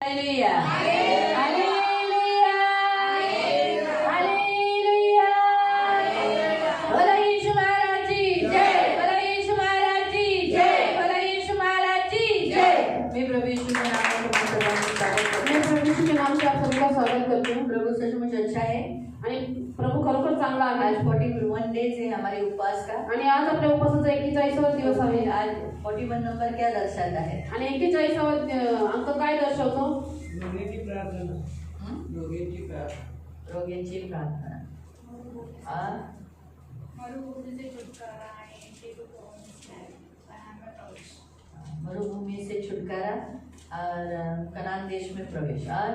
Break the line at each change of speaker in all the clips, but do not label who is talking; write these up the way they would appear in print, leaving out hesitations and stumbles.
Hallelujah hallelujah hallelujah बोला यीशु महाराज की जय बोला यीशु महाराज की जय बोला यीशु महाराज की जय मैं प्रभु यीशु के नाम में तुम्हारा स्वागत करती हूं। मैं प्रभु यीशु के नाम से आप सभी का स्वागत करती हूँ। प्रभु सचमुच अच्छा है आणि प्रभु खरोखर चांगला आहे। आज 41 डेज है हमारे उपवास का आणि आज आपल्या उपवासाचा 41वा दिवस आहे। आज 41 नंबर क्या दर्शाता है आणि 41वा अंक काय दर्शवतो?
रोग्यांची प्रार्थना रोग्यांची प्रार्थना
रोग्यांची प्रार्थना मरुभूमि से छुटकारा और कनान देश में प्रवेश और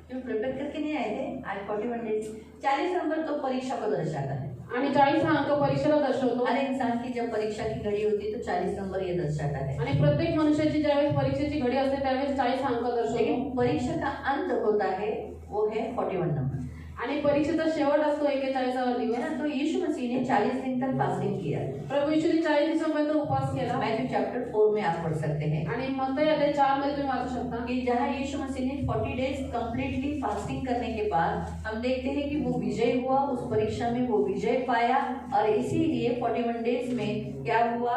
क्यों प्रिपेयर करके नहीं आए थे? आज 41 डेज 40 नंबर तो परीक्षा को दर्शाता है
आणि 40 हा अंक परीक्षेला दर्शवतो।
हर इंसान की जब परीक्षा की घड़ी होती है तो 40 नंबर ये दर्शाता है
आणि प्रत्येक मनुष्याची ज्यावेळेस परीक्षेची घडी असते त्यावेळेस 40 हा अंक दर्शवतो।
लेकिन परीक्षा का अंत होता है वो है 41 नंबर
आणि परीक्षेचा शेवट असतो 41वा दिवस।
तो यीशु मसीह ने 40 दिन तक फास्टिंग किया।
प्रभु यीशुने 40 दिवसापर्यंत उपवास केला।
मैथ्यू चैप्टर 4 में आप पढ़ सकते हैं
आणि मत्तई अध्याय 4 मध्ये तुम्ही वाचू शकता
कि जहाँ यीशु मसीह ने 40 डेज कंप्लीटली फास्टिंग करने के बाद हम देखते हैं कि वो विजय हुआ, उस परीक्षा में वो विजय पाया और इसीलिए 41 डेज में क्या हुआ,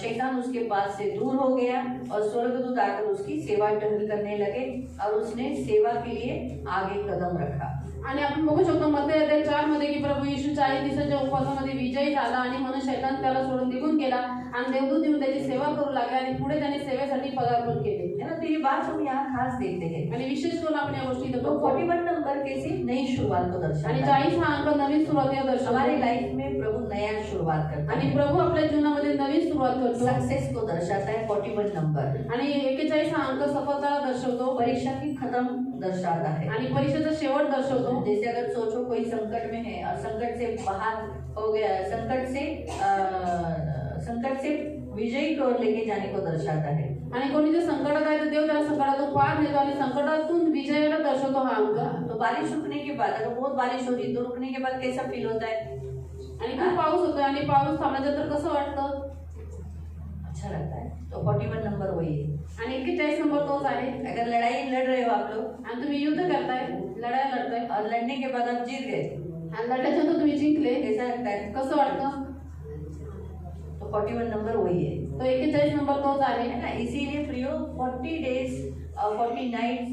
शैतान उसके पास से दूर हो गया और स्वर्गदूत आकर उसकी सेवा टहल करने लगे और उसने सेवा के लिए आगे कदम रखा।
आणि आपण बघू शकतो मत्तई अध्याय 4 मध्ये की प्रभू येशू 40 दिवसाच्या उपवासामध्ये विजयी झाला आणि म्हणून शैतान त्याला सोडून निघून गेला आणि देवदूत येऊन त्याची सेवा करू लागले आणि पुढे त्याने सेवेसाठी पदार्पण केले।
है ना, तो ये बात हम यहाँ खास देखते हैं
आणि विशेष करून आपण या गोष्टी
तो 41 नंबर कैसी नई शुरुआत को दर्शाता
आणि
है।
40 हा अंक नवीन सुरुवातीला दर्शवतो।
हमारे लाइफ में प्रभु नया शुरुआत करता
आणि
है,
प्रभु आपल्या जीवनामध्ये नवीन सुरुवात करतो
सक्सेस को दर्शाता है 41 नंबर,
आणि 41 हा अंक सफलता दर्शवतो
परीक्षा की खत्म दर्शाता है।
आणि परीक्षेचा शेवट दर्शवतो।
जैसे अगर सोचो कोई संकट में है और संकट से बाहर हो गया, संकट से विजयी की ओर लेके जाने को दर्शाता है।
आणि कोणी जर संकटात आहे तर देव त्याला संकटातून पार नेतो आणि संकटातून विजयाला दर्शवतो हा अंक।
तो बारिश रुकने के बाद अगर बहुत बारिश हो रही तो रुकने के बाद कैसा फील होता है?
आणि खूप पाऊस होतोय आणि पाऊस थांबल्यानंतर कसं वाटतं?
अच्छा लगता है। तो 41 नंबर वही है।
आणि 41 नंबर तोच आहे।
अगर लड़ाई लड़ रहे हो आप लोग
आणि तुम्ही युद्ध करताय, लढाई लढताय
और लड़ने के बाद आप जीत गए,
आणि लढल्यानंतर तुम्ही जिंकले,
कैसा लगता है?
कसं वाटतं?
तो 41 नंबर वही है,
तो 41 नंबर तोच आहे
है ना। इसीलिए प्रियो 40 डेज और 40 नाइट्स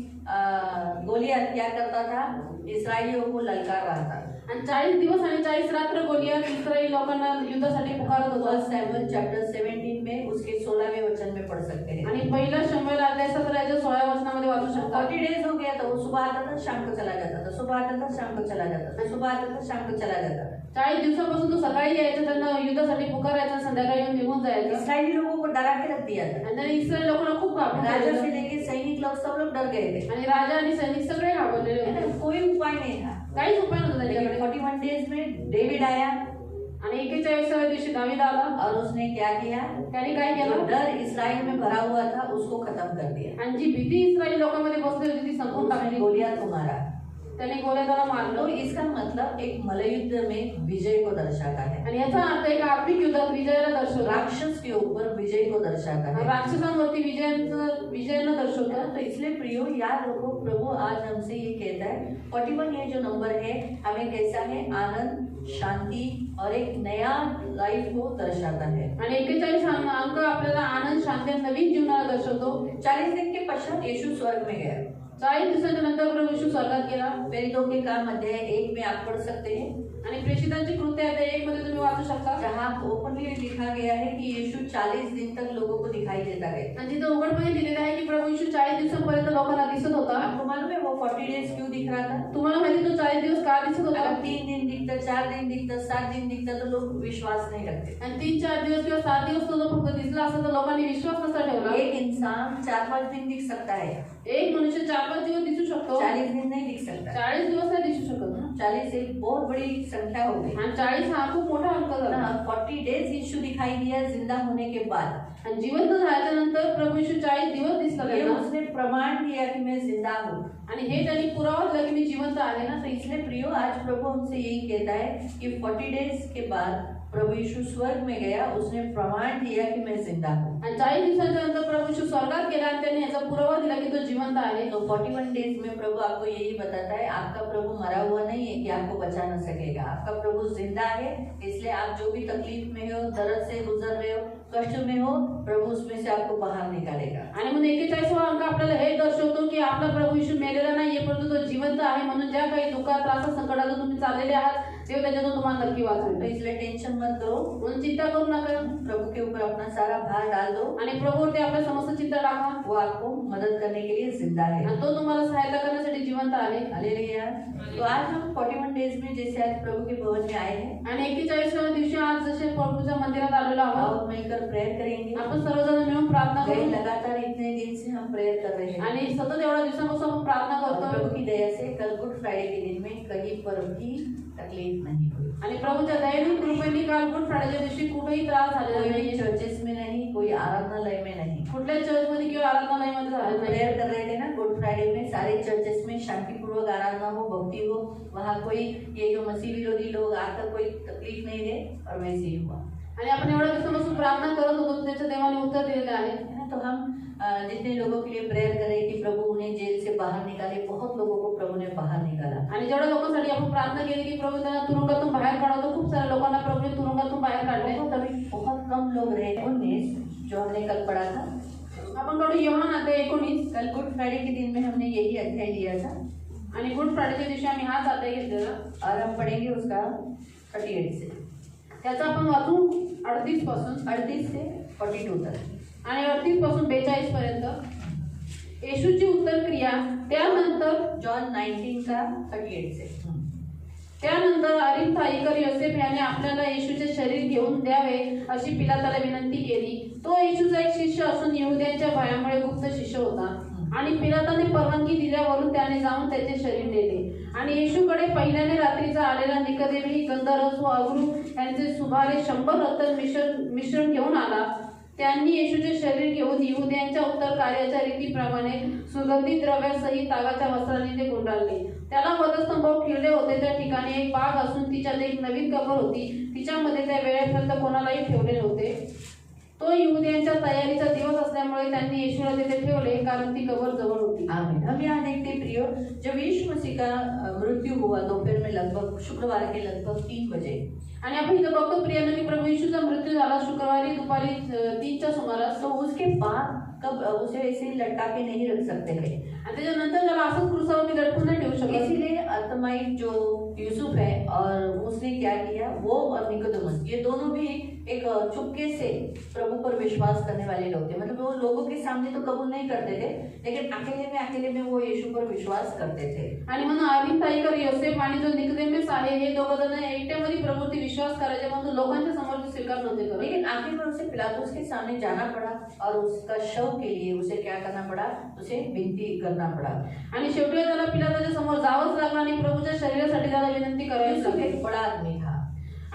गोलियत क्या करता था? इसराइलियों को ललकार रहा था।
आणि 40 दिवस आणि 40 रात्र गोलियत इस्राയേल लोकांना युद्धासाठी पुकारत होता।
1 सैमुएल चैप्टर 17 में उसके 16वें वचन में पढ़ सकते हैं।
आणि पहिला शमूएल अध्याय 17 16 वचनामध्ये वाचू शकता।
40 डेज हो गया तो वो सुबह आता था शाम को चला जाता था, सुबह आता था शाम को चला जाता था, सुबह आता था शाम को चला जाता था।
40 दिवसापासून तो सकाळी यायचा, त्यांना युद्धासाठी पुकारायचा, संध्याकाळी येऊन निघून जायचा।
इसराइली लोगों को डरा के रख दिया था।
आणि त्याने इस्रायल लोकांना खूप घाबरवलं।
राजा से लेके सैनिक लोग सब लोग डर गए थे,
आणि राजा आणि सैनिक सगळे घाबरलेले
है
होते।
ना। कोई उपाय नहीं था।
काहीच उपाय नव्हता
लेकिन
त्यांच्याकडे।
41 डेज में डेविड आया
आणि 41व्या दिवशी दावीद आला
और उसने क्या किया?
त्याने काय
जो
केलं?
डर इसराइल में भरा हुआ था उसको खत्म कर दिया।
आणि जी भीती इस्रायल लोकांमध्ये बसली होती ती संपून
उसने
टाकली।
गोलियत को मारा।
त्याने गोलियताला
तो
मारलं।
इसका मतलब एक मल्लयुद्ध में विजय को दर्शाता है,
आणि याचा अर्थ एक आत्मिक युद्धात विजयाला दर्शवतो।
राक्षस के ऊपर विजय को दर्शाता है।
राक्षसांवरती विजयाला दर्शवतो।
तो इसलिए प्रियो याद रखो, प्रभु आज हमसे ये कहता है 41 ये जो नंबर है हमें कैसा है? आनंद, शांति और एक नया लाइफ को दर्शाता है।
आणि 41 अंक आपल्याला आनंद, शांती आणि नवीन जीवनाला दर्शवतो।
40 दिन के पश्चात यीशु स्वर्ग में गया।
40 दिवसांच्या नंतर प्रभू येशू स्वर्गात गेला।
प्रेरितों के काम अध्याय 1 में आप पढ़ सकते हैं
आणि प्रेषितांची कृत्य अध्याय 1 मध्ये तुम्ही वाचू शकता।
जहाँ ओपनली लिखा गया है कि यीशु 40 दिन तक लोगों को दिखाई देता गया।
आणि तिथे उघडपणे दिलेलं आहे की प्रभू येशू 40 दिवसांपर्यंत लोकांना दिसत होता।
आपको मालूम है वो 40 डेज क्यों दिख रहा था?
तुम्हाला माहिती तो 40 दिवस का दिसत होता?
अगर 3 दिन दिखता, 4 दिन दिखता, 7 दिन दिखता तो लोग विश्वास नहीं रखते।
आणि 3-4 दिवस किंवा 7 दिवस तो जर फक्त दिसला असता तर लोकांनी विश्वास नसता ठेवला।
एक इंसान 4-5 दिन दिख सकता है,
एक मनुष्य 4-5 दिवस दिसू शकतो,
40 दिन नहीं दिख सकता।
40 दिवस नाही दिसू शकत।
40 एक बहुत बड़ी संख्या हो गई।
आणि 40 हा खूप मोठा अंक झाला।
40 डेज यीशु दिखाई दिया जिंदा होने के बाद।
आणि जिवंत झाल्याच्या नंतर प्रभू येशू 40 दिवस दिसला
ये
त्यांना।
उसने प्रमाण दिया कि मैं जिंदा हूँ।
आणि हे त्यांनी पुरावा दिला की मी जिवंत आहे ना।
तो इसलिए प्रियो आज प्रभु हमसे यही कहता है कि 40 डेज के बाद प्रभु यीशु स्वर्ग में गया, उसने प्रमाण दिया कि मैं जिंदा हूँ।
आणि 40 दिवसाच्या नंतर प्रभू येशू स्वर्गात गेला आणि त्याने याचा पुरावा दिला की तो जिवंत आहे.
तो 41 डेज में प्रभु आपको यही बताता है, आपका प्रभु मरा हुआ नहीं है कि आपको बचा न सकेगा. आपका प्रभु जिंदा है, इसलिए आप जो भी तकलीफ में हो, दर्द से गुजर रहे हो, कष्ट में हो, प्रभु उसमें से आपको बाहर निकालेगा.
आणि म्हणून 41वा अंक आपल्याला हे दर्शवतो की आपला प्रभू येशू मेलेला नाहीये, परंतु तो जिवंत आहे. म्हणून ज्या काही दुःखात त्रासात संकटातून तुम्ही चाललेले आहात देव त्याच्यातून तुम्हाला नक्की
तो
वाचवेल.
इसलिए टेंशन मत करो,
म्हणून चिंता करू नका
प्रभु के ऊपर अपना सारा भार डाल दो.
आणि प्रभूवरती आपल्या समस्त चिंता टाका
वो आपको मदद करने के लिए जिंदा है.
आणि तो तुम्हाला सहायता करण्यासाठी जिवंत आहे.
हालेलुया. तो आज हम 41 डेज में जैसे आज प्रभु के भवन में आए हैं,
आणि 41व्या दिवशी आज जसे प्रभूच्या मंदिरात आलेलो आहोत
आओ मिलकर प्रेयर करेंगे.
आपण सर्वजण मिळून प्रार्थना
कई
करू
लगातार इतने दिन से हम प्रेयर कर रहे हैं
आणि सतत एवढ्या दिवसापासून आपण प्रार्थना
और
करतो
प्रभु की दया से कल गुड फ्राइडे के दिन में कहीं पर भी तकलीफ नहीं हुई.
आणि प्रभूच्या दयेने कृपेने काल गुड फ्रायडेच्या दिवशी कुठेही त्रास झालेला
कोई
नाही.
भी चर्चेस में नहीं, कोई आराधनालय में नहीं.
कुठल्या चर्चमध्ये किंवा आराधनालयामध्ये झालेलं
हम
नाही.
प्रेयर कर रहे थे ना गुड फ्राइडे में, सारे चर्चेस में शांतिपूर्वक आराधना हो, भक्ति हो, वहाँ कोई ये जो मसीह विरोधी लोग आकर कोई तकलीफ नहीं दे, और वैसे ही हुआ.
आणि आपण एवढ्या दिवसापासून प्रार्थना करत होतो त्याच्या देवाने उत्तर दिलेलं आहे.
है ना? तो हम जितने लोगों के लिए प्रेयर करें कि प्रभु उन्हें जेल से बाहर निकाले, बहुत लोगों को प्रभु ने बाहर निकाला.
आणि जेवढ्या लोकांसाठी आपण प्रार्थना केली की प्रभू त्यांना तुरुंगातून बाहेर काढतो, खूप साऱ्या लोकांना प्रभूने तुरुंगातून बाहेर काढले.
बहुत कम लोग रहे. 19 जो हमने कल पढ़ा था,
आपण कडू योहान अध्याय 19
कल गुड फ्राइडे के दिन में हमने यही अध्याय लिया था
आणि गुड फ्रायडेच्या दिवशी आम्ही हाच अध्याय घेतलेला.
और हम पढ़ेंगे उसका 38 से
त्याचा आपण वाचू 38 पासून
38 से 42 तक.
आणि 38 पासून 42 पर्यंत. येशूची उत्तर क्रिया. त्यानंतर
जॉन 19 का 38 से.
त्यानंतर अरिमथाईकर योसेफ याने आपल्याला येशूचे शरीर घेऊन द्यावे अशी पिलाताला विनंती केली. तो येशूचा एक शिष्य असून यहुद्यांच्या भयामुळे गुप्त शिष्य होता. आणि पिलाताने परवानगी दिल्यावरून त्याने जाऊन त्याचे शरीर नेले. आणि येशूकडे पहिल्याने रात्रीचा आलेला निकोदेमही गंधरस व अगरू यांचे सुमारे 100 रत्न मिश्रण घेऊन आला. त्यांनी येशूचे शरीर घेऊन यहुद्यांच्या उत्तर कार्याच्या रीतीप्रमाणे सुगंधित द्रव्यासहित तागाच्या वस्त्राने ते गुंडाळले. त्याला वधस्तंभावर खिळले होते. त्या ठिकाणी एक बाग असून तिच्यात एक नवीन कबर होती. तिच्यामध्ये त्या वेळेपर्यंत कोणालाही ठेवले नव्हते. तो यहुद्यांच्या तयारीचा दिवस असल्यामुळे त्यांनी येशूला तिथे ठेवले, कारण ती कबर जवळ होती.
आमीन. हम यहाँ देखते प्रियो, जब यीशु मसीह का मृत्यु हुआ दोपहर में लगभग शुक्रवार के लगभग 3 बजे.
आणि आपण इथं बघतो प्रियानं की प्रभू येशूचा मृत्यू झाला शुक्रवारी दुपारी 3च्या सुमारास.
तो उसके बाद कब उसे ऐसे ही लटका के नहीं रख सकते थे.
आणि त्याच्यानंतर त्याला असंच क्रूसावरती लटकून नाही ठेवू शकत.
इसीलिए अर्थमाइट जो यूसुफ है और उसने क्या किया, वो और निकोदेमस ये दोनों भी एक चुपके से प्रभु पर विश्वास करने वाले लोग थे. मतलब वो लोगों के सामने तो कबूल नहीं करते थे, लेकिन अकेले में वो यीशु पर विश्वास करते थे.
आणि म्हणून अरिमथाईकर योसेफ आणि जो निकोदेमस आहे हे दोघं जण एकट्यामध्ये प्रभूवरती विश्वास करायचे, म्हणून लोकांच्या समोर ते स्वीकार नव्हते करत.
लेकिन आखिर में उसे पिलातुस के सामने जाना पड़ा और उसका शव के लिए उसे क्या करना पड़ा, उसे विनती करना पड़ा.
आणि शेवटी त्याला पिलाताच्या समोर जावंच लागलं आणि प्रभूच्या शरीरासाठी त्याला विनंती करावी
यूसुफ
लागली.
एक बड़ा आदमी था.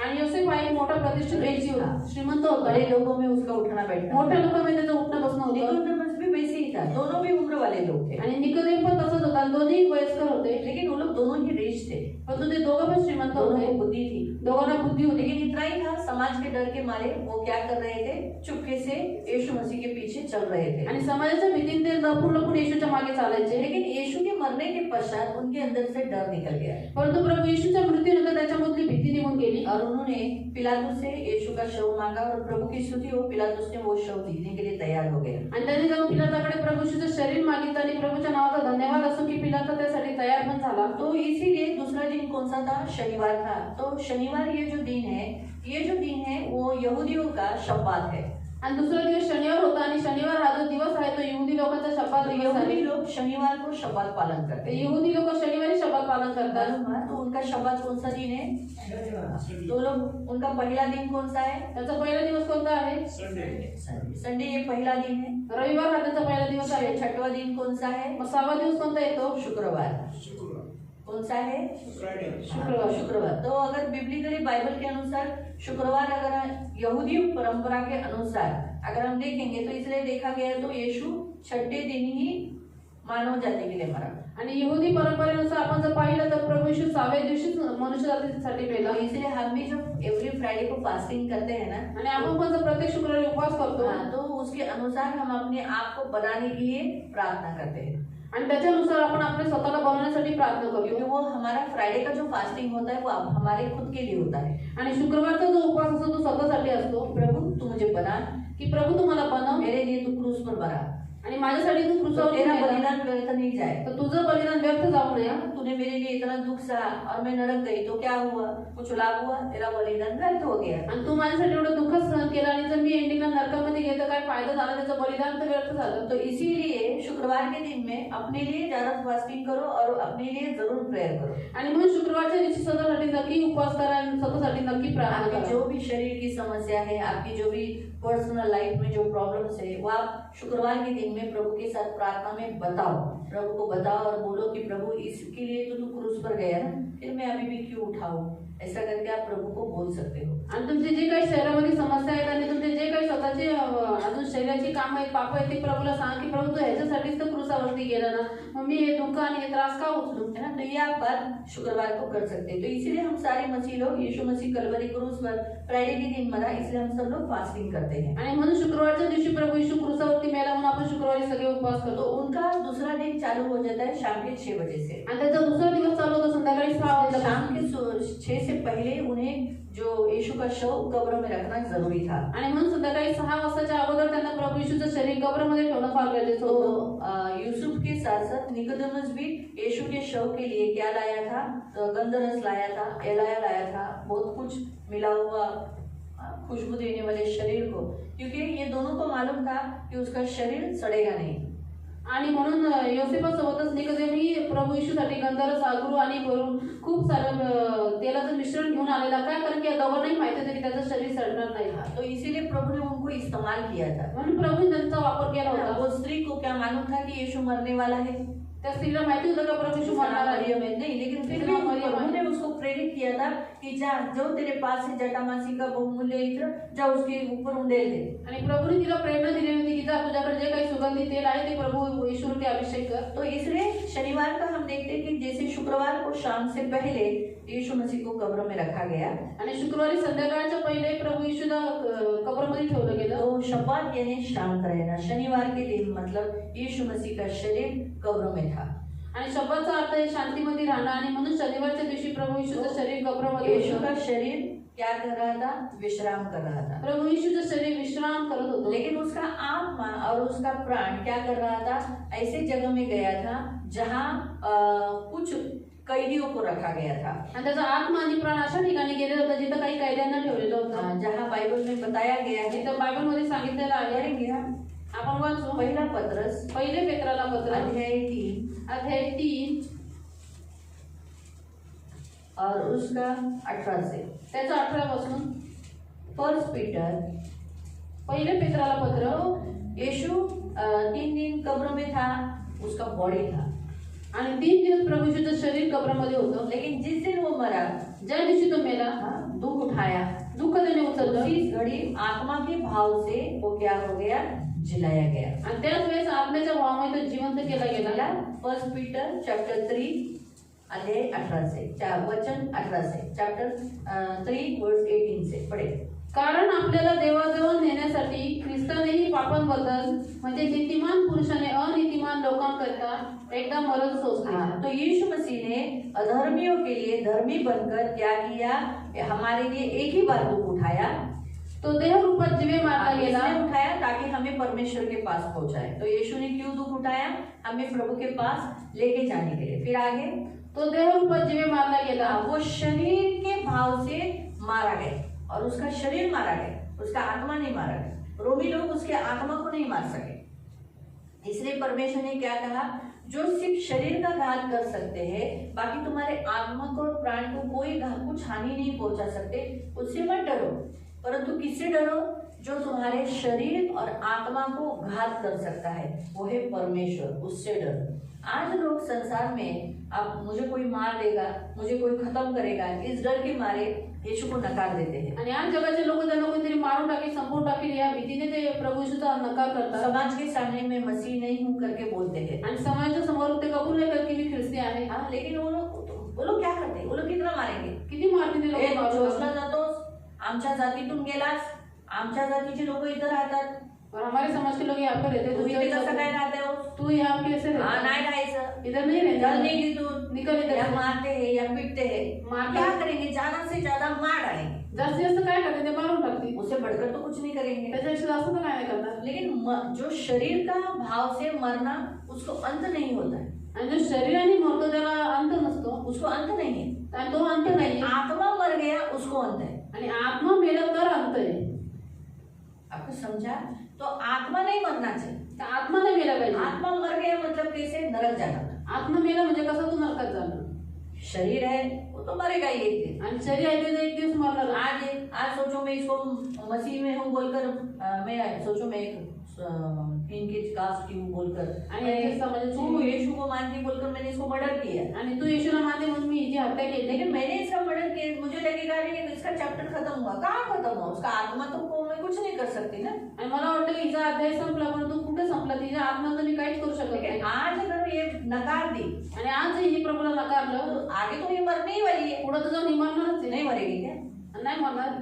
आणि योसेफ हा एक मोठा प्रतिष्ठित व्यक्ती होता, श्रीमंत होता.
बड़े लोगों में उसका उठना बैठना.
मोठ्या लोकांमध्ये त्याचं उठणं बसणं होतं.
निकोदेमस भी वैसे ही था. दोनों भी उम्र वाले लोग थे,
आणि निकोदेम पण तसंच होता. दोन्ही वयस्कर होते,
लेकिन वो लोग दोनों ही रिच थे.
परंतु ते दोघं पण श्रीमंत
दोनों
होते.
को बुद्धि थी.
दोघांना बुद्धी होती.
लेकिन इतना ही था, समाज के डर के मारे वो क्या कर रहे थे, चुपके से यीशु मसीह के पीछे चल रहे थे.
आणि समाजाच्या भीतीने ते लपून येशूच्या मागे चालायचे.
लेकिन यीशु के मरने के पश्चात उनके अंदर से डर निकल गया
परंतु प्रभू येशूच्या मृत्यूनंतर त्याच्यामधली भीती निघून गेली.
और उन्होंने पिलातुस से यीशु का शव मांगा और प्रभु की स्तुति हो, पिलातुस ने वो शव देने के लिए तैयार हो गया.
आणि त्याने जाऊन पिलाताकडे प्रभू येशूचं शरीर मागितलं आणि प्रभूच्या नावाचा धन्यवाद असो की पिलाता त्यासाठी तयार पण झाला.
तो इसीलिए दूसरा दिन कौन सा था, शनिवार था. तो शनिवार ये जो दिन है वो यहूदियों का शब्बात है.
आणि दुसरा दिवस शनिवार होता आणि शनिवार हा जो दिवस आहे तो यहुदी लोकांचा शब्बात
तो
दिवस
यहूदी
आहे.
लोग शनिवार को शब्बात पालन करते हैं.
यहुदी लोक शनिवारी शब्बात पालन करतात.
मालूम है? तो उनका शब्बात कौन सा दिन है, तो लोग उनका पहला दिन कौन सा है,
त्याचा पहिला दिवस कोणता आहे,
संडे ये पहला दिन है.
रविवार हा त्यांचा पहिला दिवस आहे.
छठवा दिन कौन सा है,
मग 6वा दिवस कोणता येतो,
शुक्रवार. कौन सा है, शुक्रवार. तो अगर बिब्लिकली बाइबल के अनुसार शुक्रवार, अगर यहूदी परंपरा के अनुसार अगर हम देखेंगे तो इसलिए देखा गया तो यीशु 6ठे दिन ही मानव जाति के लिए मरा.
आणि यहुदी परंपरेनुसार आपण जर पाहिलं तर प्रभू येशू 6व्या दिवशीच मनुष्य जातीसाठी मेला.
तो इसलिए हम भी जब एवरी फ्राइडे को फास्टिंग करते हैं ना,
आणि आपण पण जर प्रत्येक शुक्रवारी उपवास करतो
हाँ, तो उसके अनुसार हम अपने आप को बनाने के लिए प्रार्थना करते हैं,
आणि त्याच्यानुसार आपण आपल्या स्वतःला बनवण्यासाठी प्रार्थना
क्योंकि
करतो.
वो हमारा फ्राइडे का जो फास्टिंग होता है वो हमारे खुद के लिए होता है.
आणि शुक्रवारचा जो उपवास असतो तो स्वतःसाठी असतो.
प्रभु तू मुझे बना,
की प्रभू तुम्हाला बनव
मेरे लिए तू क्रूस पर मरा,
आणि माझ्यासाठी तू
तो
क्रूसावर
तेरा
मेला.
बलिदान व्यर्थ नहीं जाए.
तर तुझं बलिदान व्यर्थ जाऊ नये.
तूने मेरे लिए इतना दुख सहा और मैं नरक गई तो क्या हुआ, कुछ लाभ हुआ, तेरा बलिदान व्यर्थ हो गया.
आणि तू माझ्यासाठी एवढं दुःख सहन केलं आणि जर मी एंडिंगला नरकामध्ये गेलं तर काय फायदा झाला, त्याचं बलिदान तर व्यर्थ झालं.
तो इसीलिए शुक्रवार के दिन में अपने लिए ज्यादा फास्टिंग करो और अपने लिए जरूर प्रेयर करो.
आणि म्हणून शुक्रवारच्या दिवशी स्वतःसाठी नक्की उपवास करा आणि स्वतःसाठी नक्की प्रार्थना
आपकी
करा.
जो भी शरीर की समस्या है, आपकी जो भी पर्सनल लाइफ में जो प्रॉब्लम्स है, वो आप शुक्रवार के दिन में प्रभु के साथ प्रार्थना में बताओ. प्रभु को बताओ और बोलो कि प्रभु इसके लिए तो तू क्रूस पर गया ना, फिर मैं अभी भी क्यों उठाऊं. ऐसा करके आप प्रभु को बोल सकते हो.
आणि तुमचे जे काही शरीरामध्ये समस्या आहेत आणि तुमचे जे काही स्वतःचे अजून शरीराची कामं आहेत, पाप आहेत, ते प्रभूला सांगा की प्रभू तू ह्याच्यासाठीच तर क्रूसावरती गेला ना, मग मी हे दुःख आणि हे त्रास का उचलू.
है ना. तो ये आप बात शुक्रवार को कर सकते हैं. तो इसीलिए हम सारे मसीह लोग यीशु मसीह कलवरी क्रूस पर फ्राइडे के दिन मरा, इसलिए हम सब लोग फास्टिंग करते हैं.
आणि म्हणून शुक्रवारच्या दिवशी प्रभू येशू क्रूसावरती मेला म्हणून आपण शुक्रवारी सगळे उपवास
तो
करतो.
उनका दूसरा दिन चालू हो जाता है शाम के 6 बजे से.
आणि त्याचा दुसरा दिवस चालू होतो संध्याकाळी 6 वाजता.
शाम के 6 से पहले उन्हें जो यीशु का शव कब्र में रखना जरूरी था.
आणि म्हणून संध्याकाळी 6 वाजताच्या अगोदर त्यांना प्रभू येशूचं शरीर कब्रमध्ये ठेवणं फार गरजेचं
तो
होतं.
यूसुफ के साथ साथ निकोदेमुस भी यीशु के शव के लिए क्या लाया था, गंधरस लाया था, एलाया लाया था, बहुत कुछ मिला हुआ खुशबू देने वाले शरीर को, क्योंकि ये दोनों को मालूम था कि उसका शरीर सड़ेगा नहीं.
आणि म्हणून योसेफासोबतच निकोदेमही प्रभू येशूसाठी गंधर्व सागरू आणि वरून खूप सारं तेलाचं मिश्रण घेऊन आलेला. काय कारण की या दोघांनाही माहिती होतं की त्याचं शरीर सडणार नाही.
तो इसीलिए प्रभु ने उनको इस्तेमाल किया था.
म्हणून प्रभूने त्यांचा वापर केला होता.
वो स्त्री को क्या मालूम था कि यीशु मरने वाला है.
त्या स्त्रीला माहिती होतं का प्रभू येशू मरणार आहे.
मरियम है नहीं, लेकिन फिर भी प्रभु ने उसको प्रेरित किया था कि जा, जो तेरे पास है जटामासी का बहुमूल्य इत्र, जा उसके ऊपर उंडेल दे.
आणि प्रभूने तिला प्रेरणा दिली होती की जा तुझ्याकडे जे काही सुगंधी तेल आहे ते प्रभू येशूवरती अभिषेक कर.
तो इसलिए शनिवार का हम देखते हैं कि जैसे शुक्रवार को शाम से पहले यीशु मसीह को कब्र में रखा गया,
आणि शुक्रवारी संध्याकाळच्या पहिले प्रभू येशूला कब्रमध्ये ठेवलं गेलं.
तो शब्बात यानी शांत रहना. शनिवार के दिन मतलब यीशु मसीह का शरीर कब्र में था.
आणि शब्दाचा अर्थ आहे शांतीमध्ये राहणं. आणि म्हणून शनिवारच्या दिवशी प्रभू येशूचं शरीर कब्रमध्ये
यीशु
होतं.
का शरीर क्या कर रहा था, विश्राम कर रहा था.
प्रभू येशूचं शरीर विश्राम करत होतं.
लेकिन उसका आत्मा और उसका प्राण क्या कर रहा था, ऐसे जगह में गया था जहाँ कुछ कैदियों को रखा गया था.
आणि त्याचा आत्मा आणि प्राण अशा ठिकाणी गेलेला होता जिथं काही कैद्यांना ठेवलेलं होतं.
जहाँ बाइबल में बताया गया है.
जिथं बायबलमध्ये सांगितलेलं आहे.
पढ़ेंगे हम.
आपण वाचू.
पहिला पत्रस
पहिले पेत्राला पत्र
अध्याय 3
अध्याय 3
और उसका 18 से.
त्याचा 18 पासून.
First Peter.
पहिले पेत्राला पत्र.
यीशु 3 दिन कब्र में था, उसका बॉडी था.
आणि 3 दिवस प्रभू येशूचं शरीर कब्रमध्ये होतं.
लेकिन जिस दिन वो मरा,
ज्या दिवशी तो मेला,
दुख उठाया,
दुःख त्याने उचललं.
उसी घड़ी आत्मा के भाव से वो क्या हो गया, जिलाया गया.
आणि त्याच वेळेस आत्म्याच्या भावामध्ये तो जिवंत केला गेला.
फर्स्ट पीटर चैप्टर 3 अध्याय 18 से, वचन 18 से, चैप्टर 3 वर्स 18 से पढ़े.
कारण आपल्याला देवाजवळ नेण्यासाठी ख्रिस्तानेही पापांबद्दल म्हणजे नीतिमान पुरुषाने अनितिमान लोकांकरिता एकदा मरण सोसले.
तो यीशु मसीह ने अधर्मियों के लिए धर्मी बनकर क्या किया, हमारे लिए एक ही बार दुख उठाया.
तो देह रूपात जीवे मारला गेला.
इसने उठाया ताकि हमें परमेश्वर के पास पहुंचाए. तो यीशु ने क्यों दुख उठाया, हमें प्रभु के पास लेके जाने के लिए. फिर आगे,
तो देह रूपात जीवे मारला गेला.
वो शरीर के भाव से मारा गया और उसका शरीर मारा गया, उसका आत्मा नहीं मारा गया. रोमी लोग उसके आत्मा को नहीं मार सके. इसलिए परमेश्वर ने क्या कहा, जो सिर्फ शरीर का घात कर सकते हैं, बाकी तुम्हारे आत्मा को और प्राण को कोई कुछ हानि नहीं पहुंचा सकते, उससे मत डरो. परंतु किससे डरो, जो तुम्हारे शरीर और आत्मा को घात कर सकता है, वो है परमेश्वर, उससे डरो. आज लोग संसार में, अब मुझे कोई मार देगा, मुझे कोई खत्म करेगा, इस डर के मारे यीशु को नकार देते हैं.
आणि आज जगाचे लोक त्यांना कोणतरी मारून टाकेल, संपवून टाकेल या भीतीने ते प्रभू येशूचा नकार करतात.
समाज के सामने मैं मसीह नहीं हूँ करके बोलते हैं.
आणि समाजाच्या समोर ते कबूल नाही करत की मी ख्रिस्ती आहे.
हाँ, लेकिन वो लोग क्या करते हैं, वो लोग कितना मारेंगे.
किती मारते ते लोक.
जोशला जातोस, आमच्या जातीतून गेलास, आमच्या जातीचे लोक इथं राहतात,
और हमारे समाज के लोग यहाँ पर रहते हैं,
तू इथे कसं काय राहते हो?
तू यहाँ कैसे
हाँ,
रहता
नाही राहायचं.
इधर नहीं
चल
रहता
निकली तू.
निकल इधर
या
से.
मारते हैं या पीटते हैं.
मारते
क्या
हैं.
करेंगे? ज्यादा से ज्यादा मार डालेंगे.
जास्तीत जास्त काय करते ते मारून टाकते.
उससे बढ़कर तो कुछ नहीं करेंगे.
त्याच्यापेक्षा जास्त तर काय नाही करणार.
लेकिन जो शरीर का भाव से मरना उसको अंत नहीं होता है.
आणि जो शरीराने मरतो त्याला अंत नसतो
उसको अंत नहीं है.
आणि तो अंत नाही
आत्मा मर गया उसको अंत है.
आणि आत्मा मेला तर अंत आहे.
आपको समझा? तो आत्मा नहीं मरना चाहिए.
तर आत्मा नाही मेला पाहिजे.
आत्मा मर गया मतलब कैसे? नरक जाना.
आत्मा मेला म्हणजे कसं तू नरकात जाणार.
शरीर है वो तो मरेगा ही एक दिन.
आणि शरीर आहे ते एक दिवस मरणार.
आज सोचो मैं इसको मसीह में हूँ बोलकर मैं सोचो मैं एक इनके कास्ट की हूँ बोलकर
आणि याच्या समाजाची
तू यीशु को मानती बोलकर मैंने इसको मर्डर किया.
आणि तू येशूला मानते म्हणून मी हिची हत्या केली.
लेकिन मैंने इसका मर्डर किया. मुझे लगेगा अरे इसका चैप्टर खत्म हुआ. कहाँ खत्म हुआ? उसका आत्मा तो को मैं कुछ नहीं कर सकती ना.
आणि मला वाटतं की हिचा अध्याय संपला पण तू कुठे संपला. तिच्या आत्मा तर मी काहीच करू शकत नाही.
आज अगर ये नकार दी
आणि आज ही प्रभूला नकारलं
तो आगे तो ये मरने ही वाली है.
पुढे तर जाऊन ही मरणारच आहे.
नहीं मरेगी क्या?
नाही मरणार.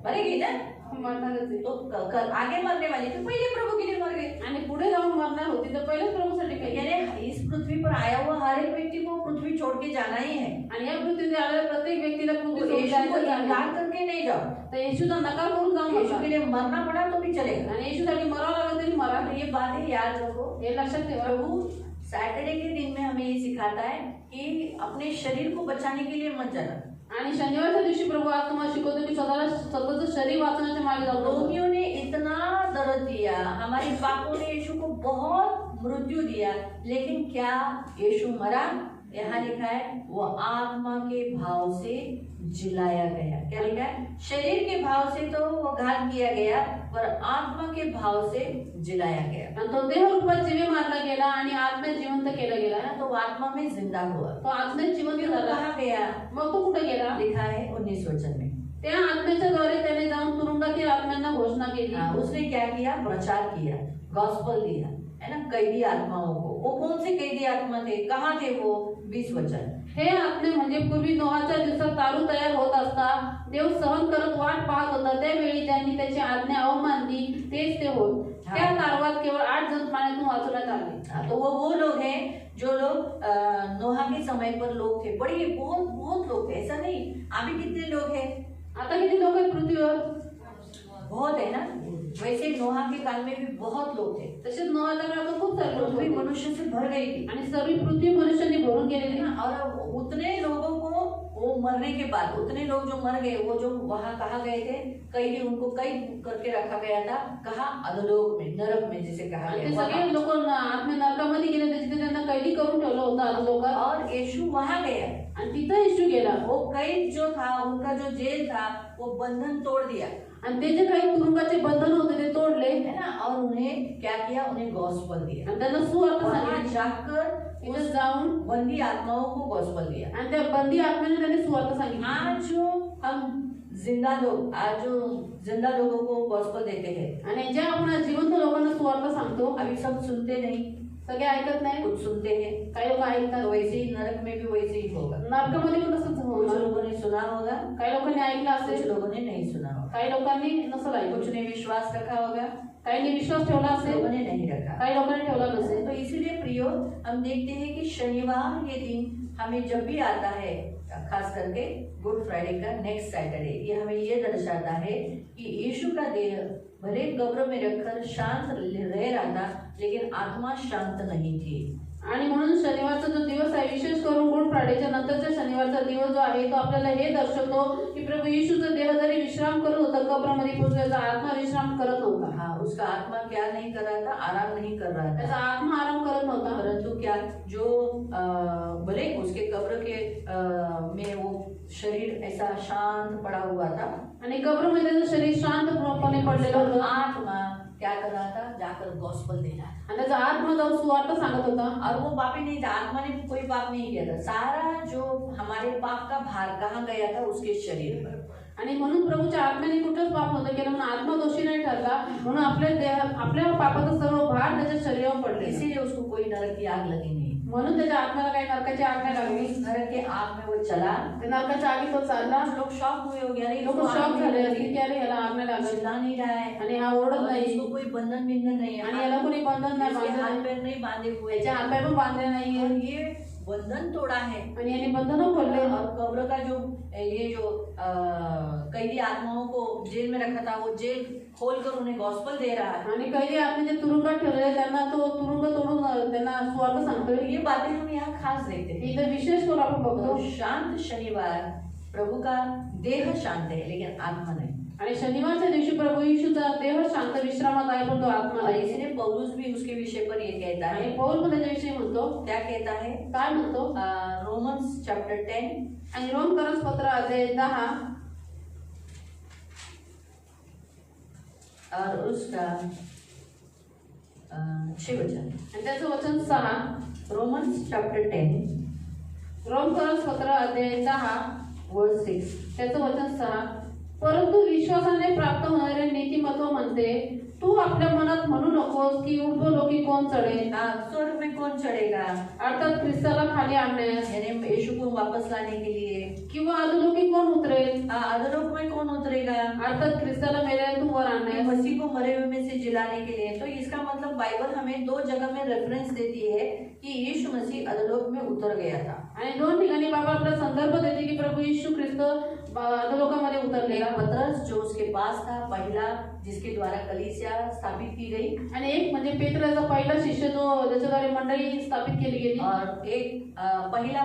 मरेगी ना.
मरणारच आहे.
तो कल आगे मरने वाली तो पहले प्रभु के लिए मर गए.
आणि पुढे जाऊन मरणार होती तर पहिलेच प्रभूसाठी काही.
यानी इस पृथ्वी पर आया हुआ हर एक व्यक्ति को पृथ्वी छोड़ के जाना ही है.
आणि या पृथ्वीवर आलेल्या प्रत्येक व्यक्तीला
तो
पृथ्वी सोडून
यीशु को
जायचं आहे.
इनकार करके नहीं जाओ.
तर येशूचा नकार करून जाऊ
यीशु
नका.
के लिए मरना पड़ा तो भी चलेगा.
आणि येशूसाठी मरावं लागलं तरी मरा.
तो ये बातें याद रखो.
हे लक्षात ठेवा.
प्रभु सैटरडे के दिन में हमें ये सिखाता है कि अपने शरीर को बचाने के लिए मत जाना.
आणि शनिवारच्या दिवशी प्रभू आज तुम्हाला शिकवतो की स्वतःचं शरीर वाचवण्याच्या मागे जाऊ नका.
रोमियो ने इतना दर्द दिया. हमारे पापों ने यीशु को बहुत मृत्यु दिया. लेकिन क्या यीशु मरा? यहाँ लिखा है वो आत्मा के भाव से जिलाया गया. क्या लिखा है? शरीर के भाव से तो वो घात किया गया पर आत्मा के भाव से जिलाया गया.
आणि तो देह रूपात जीवे मारला गेला आणि आत्म्यात जिवंत केला गेला.
है ना. तो वो आत्मा में जिंदा हुआ.
तो आत्म्यात जिवंत
फिर वो
झाला.
कहाँ गया?
मग तो कुठे गेला?
लिखा है 19 वचन में.
त्या आत्म्याच्या द्वारे त्याने जाऊन तुरुंगातील आत्म्यांना घोषणा केली.
उसने क्या किया? प्रचार किया, गॉस्पल दिया. है ना. कैदी आत्माओं को. वो कौन से कैदी आत्मा थे? कहाँ थे वो? 20 वचन.
हे आत्मे म्हणजे पूर्वी नोहाच्या दिवसात तारू तयार होत असता देव सहन करत वाट पाहत होता त्यावेळी ज्यांनी त्याची आज्ञा अवमानली तेच ते होत. त्या तारवात केवळ 8 जण पाण्यातून वाचवण्यात आले.
तो वो लोग हैं जो लोग नोहा के समय पर लोग थे. बड़े बहुत बहुत लोग थे. ऐसा नहीं. अभी कितने लोग हैं?
आता किती लोक आहेत पृथ्वीवर?
बहुत है ना. वैसे नोहा के काल में भी बहुत लोग थे.
तसेच नोहाच्या काळात खूप सारे लोक
पृथ्वी
होते.
मनुष्य से भर गई थी.
आणि सर्व पृथ्वी मनुष्यांनी भरून गेलेली.
और उतने लोगों को वो मरने के बाद उतने लोग जो मर गए वो जो वहां कहा गए थे कैदी उनको कैद करके रखा गया था. कहा? अधोलोक में, नरक में जिसे कहा
आणि ते
गया.
सगळे लोक आत्मे नरकामध्ये गेले तिथे त्यांना कैदी करून ठेवलं होतं लोक.
और यीशु वहां गया.
आणि तिथं येशू गेला.
वो कैद जो था उनका जो जेल था वो बंधन तोड़ दिया.
आणि ते जे काही तुरुंगाचे बंधन होते ते तोडले.
है ना. और उन्हें क्या किया? उन्हें गॉस्पल दिया.
आणि त्यांना सुवार्ता
वहां
सांगितली.
जाकर
तिथे जाऊन
बंदी आत्माओं को गॉस्पल दिया.
आणि त्या बंदी आत्म्याने त्यांनी सुवार्ता सांगितली.
आज जो हम जिंदा लोग, आज जो जिंदा लोगों को गॉस्पल देते हैं,
आणि ज्या आपण जिवंत लोकांना सुवार्ता सांगतो
अभी सब सुनते नहीं.
सगळे ऐकत नाही.
कुछ सुनते हैं.
काही लोक ऐकतात.
तो वैसे ही नरक में भी वैसे ही होगा.
नरकामध्ये पण तसंच
कुछ
होणार.
लोगों ने सुना होगा,
काही लोकांनी ऐकलं
कुछ
असेल,
लोगों ने नहीं सुना होगा.
काही लोकांनी नसेल ऐकलं.
कुछ ने विश्वास रखा होगा,
काहींनी विश्वास ठेवला
लोगों
असेल,
ने नहीं रखा.
काही लोकांनी ठेवला नसेल.
तो इसीलिए प्रियो हम देखते हैं कि शनिवार के दिन हमें जब भी आता है, खास करके गुड फ्राइडे का नेक्स्ट सैटरडे, ये हमें ये दर्शाता है कि यीशु का देह भले कब्र में रखकर शांत रह रहा था लेकिन आत्मा शांत नहीं थी.
आणि म्हणून शनिवारचा जो दिवस आहे विशेष करून गुड फ्रायडेच्या नंतरचा शनिवारचा दिवस जो आहे तो आपल्याला हे दर्शवतो की प्रभू येशूचा देह जरी विश्राम करत होता कब्रामध्ये पण त्याचा आत्मा विश्राम करत नव्हता.
हाँ, उसका आत्मा क्या नहीं कर रहा था? आराम नहीं कर रहा
त्याचा
था.
आत्मा आराम करत नव्हता.
परंतु क्या जो भले उसके कब्र के में वो शरीर ऐसा शांत पड़ा हुआ था,
आणि कब्रामध्ये त्याचं शरीर शांतपणे पडलेलं होतं.
आत्मा क्या कर रहा था? जाकर गॉस्पल दे रहा था.
आणि त्याचा आत्मा जाऊन सुवार्ता सांगत होता.
और वो पापी नहीं था. आत्मा ने कोई पाप नहीं किया था. सारा जो हमारे पाप का भार कहाँ गया था? उसके शरीर पर.
आणि म्हणून प्रभूच्या आत्म्याने कुठंच पाप नव्हतं केलं म्हणून आत्मा दोषी नाही ठरला. म्हणून आपल्या पापाचा सर्व भार त्याच्या शरीरावर पडले.
इसीलिए उसको कोई नरक की आग लगी नहीं.
म्हणून त्याच्या आत्म्याला काही नरकाची आज्ञा लागली.
नरक के आग में वो चला.
ते नरकाच्या आगीत तो चालला.
लोग शॉक हुए हो गया,
लोक शॉक झाले की अरे याला आज्ञा लागली
चिल्ला नहीं रहा है
आणि हा ओरडत
और
नाही
इसको कोई बंधन बिंधन नहीं है
आणि याला कोणी बंधन नाही
इसके हाथ
बांधलं,
पैर नहीं बांधे हुए
त्याचे हातपाय पण बांधले नाहीये
और ये बंधन तोड़ा है.
आणि याने बंधन खोलले.
और कब्र का जो ये जो कैदी आत्माओं को जेल में रखा था वो जेल खोल कर उन्हें गॉस्पल दे रहा है.
आणि कैदी आपण जे तुरुंगात ठेवलेले त्यांना तो तुरुंग तोडून त्यांना सुवार्थ सांगतोय.
ये बातें हम यहाँ खास देखते हैं.
इथं विशेष करून आपण बघतो
तो शांत शनिवार प्रभु का देह शांत है लेकिन आत्मा नहीं.
आणि शनिवारच्या दिवशी प्रभू येशूचा देह शांत विश्रामात आहे पण तो आत्मा
और
नाही.
इसलिए पौलुस भी उसके विषय पर ये कहता
आणि
है.
पौल पण त्याच्याविषयी म्हणतो.
क्या कहता है?
काय म्हणतो?
रोमन्स चैप्टर 10
आणि रोमकरस पत्र अध्याय 10
और उसका 6 वचन.
आणि त्याचं वचन 6.
रोमन्स चैप्टर 10
रोमकरस पत्र अध्याय 10
वर्स 6.
त्याचं वचन 6. परंतु विश्वासाने प्राप्त होणारे नीतिमत्व म्हणते तू आपल्या मनात म्हणू नकोस की ऊर्ध्वलोकी कोण चढेल,
स्वर्ग में कौन चढ़ेगा?
अर्थात ख्रिस्ताला खाली आणण्यास
यानी यीशु को वापस लाने के लिए.
किंवा अधोलोकी कोण उतरेल,
अधोलोक में कौन उतरेगा?
अर्थात ख्रिस्ताला मेल्यातून वर आणण्यास.
मसीह को मरे हुए में से जिलाने के लिए. तो इसका मतलब बाइबल हमें 2 जगह में रेफरेंस देती है कि यीशु मसीह अधोलोक में उतर गया था.
आणि 2 ठिकाणी बाबा आपला संदर्भ देते की प्रभू येशू ख्रिस्त अधोलोकामध्ये उतरलेला.
पतरस जो उसके पास था, पहला जिसके द्वारा कलीसिया स्थापित की गई,
आणि एक म्हणजे पेत्राचा पहिला शिष्य जो ज्याच्याद्वारे मंडळी स्थापित केली गेली.
और एक पहिला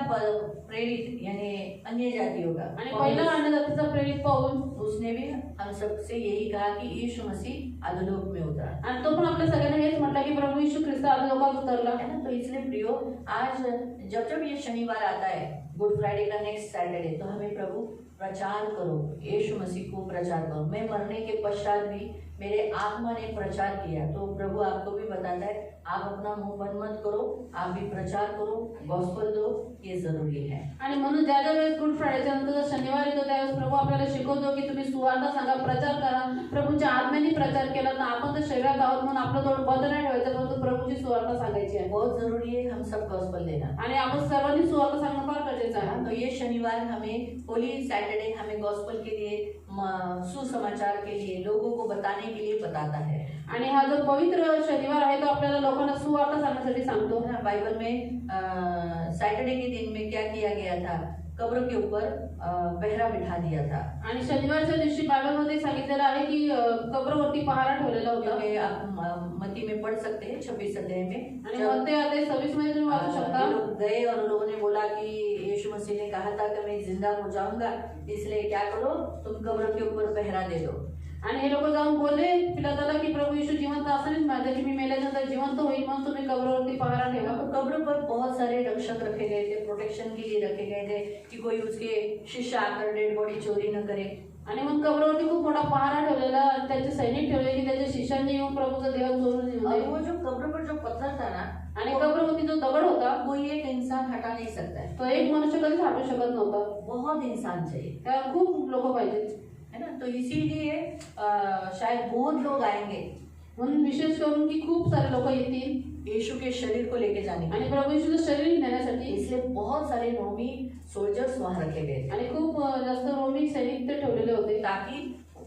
प्रेरित यानी अन्य जातियों का.
आणि पहिला अन्य जातीचा प्रेरित पाऊल.
उसने भी हम सबसे यही कहा कि यीशु मसीह अधोलोक में उतरा.
आणि तो पण आपल्या सगळ्यांना हेच म्हटलं की प्रभू येशू ख्रिस्त अधोलोकात उतरला.
है ना. तो इसलिए प्रियो आज जब जब ये शनिवार आता है, गुड फ्राइडे का नेक्स्ट सैटरडे, तो हमें प्रभु प्रचार करो, यीशु मसीह को प्रचार करो. मैं मरने के पश्चात भी मेरे आत्मा ने प्रचार किया. तो प्रभु आपको भी बताता है आप अपना मुंह बंद मत करो, आप भी प्रचार करो, गॉस्पल दो, ये जरूरी है.
आणि म्हणून ज्या ज्या वेळेस गुड फ्रायडेच्या नंतर शनिवार येतो त्यावेळेस प्रभू आपल्याला शिकवतो की तुम्ही सुवार्ता सांगा, प्रचार करा. प्रभूच्या आत्म्याने प्रचार केला तर आपण तर शरीरात आहोत म्हणून आपलं तोंड बंद नाही ठेवायचं, परंतु प्रभूची सुवार्ता सांगायची आहे.
बहुत जरूरी है हम सब गॉस्पल देना.
आणि आपण सर्वांनी सुवार्ता सांगणं फार गरजेचं आहे.
तो ये शनिवार हमें होली सैटरडे हमें गॉस्पल के लिए सुसमाचार के लिए लोगों को बताने के लिए बताता है.
आणि हा जो पवित्र शनिवार आहे तो आपल्याला लोकांना सुवार्ता सांगण्यासाठी सांगतो.
बाइबल में सैटरडे के दिन में क्या किया गया था? कब्र के ऊपर पहरा बिठा दिया था.
आणि शनिवारच्या दिवशी बायबलमध्ये सांगितलेलं आहे की कब्रवरती पहारा ठेवलेला होता.
क्योंकि आप मत्ती में पढ़ सकते हैं 26 अध्याय में.
आणि मत्ती अध्याय 26 मध्ये तुम्ही वाचू शकता.
लोग गए और लोगों ने बोला कि यीशु मसीह ने कहा था कि मैं जिंदा हो जाऊंगा, इसलिए क्या करो तुम कब्र के ऊपर पहरा दे दो.
आणि हे लोक जाऊन बोलले पिलाताला की प्रभू येशू जिवंत असतानाच माझ्या की मी मेल्यानंतर जिवंत होईल म्हणून तुम्ही कब्रवरती पहारा ठेवा.
तो कब्र पर बहुत सारे रक्षक रखे गए थे, प्रोटेक्शन के लिए रखे गए थे कि कोई उसके शिष्य आकर डेड बॉडी चोरी न करे.
आणि मग कब्रवरती खूप मोठा पहारा ठेवलेला आणि त्याचे सैनिक ठेवले की त्याच्या शिष्यांनी येऊन प्रभूचा देह चोरून नेऊ
और
नये.
वो जो कब्र पर जो पत्थर था ना,
आणि कब्रवरती जो दगड होता
कोई एक इंसान हटा नहीं सकता है.
तो एक मनुष्य कधीच हटू शकत नव्हता.
बहुत इंसान चाहिए,
त्याला खूप लोक पाहिजे.
है ना. तो इसीलिए शायद बहुत लोग आएंगे
म्हणून विशेष करून की खूप सारे लोक येतील
यीशु के शरीर को लेके जाने के
आणि प्रभू येशूचं शरीर नेण्यासाठी.
लिए. इसलिए बहुत सारे रोमी सोल्जर्स वहां रखे गए थे
आणि खूप जास्त रोमी सैनिक ते ठेवलेले होते
ताकि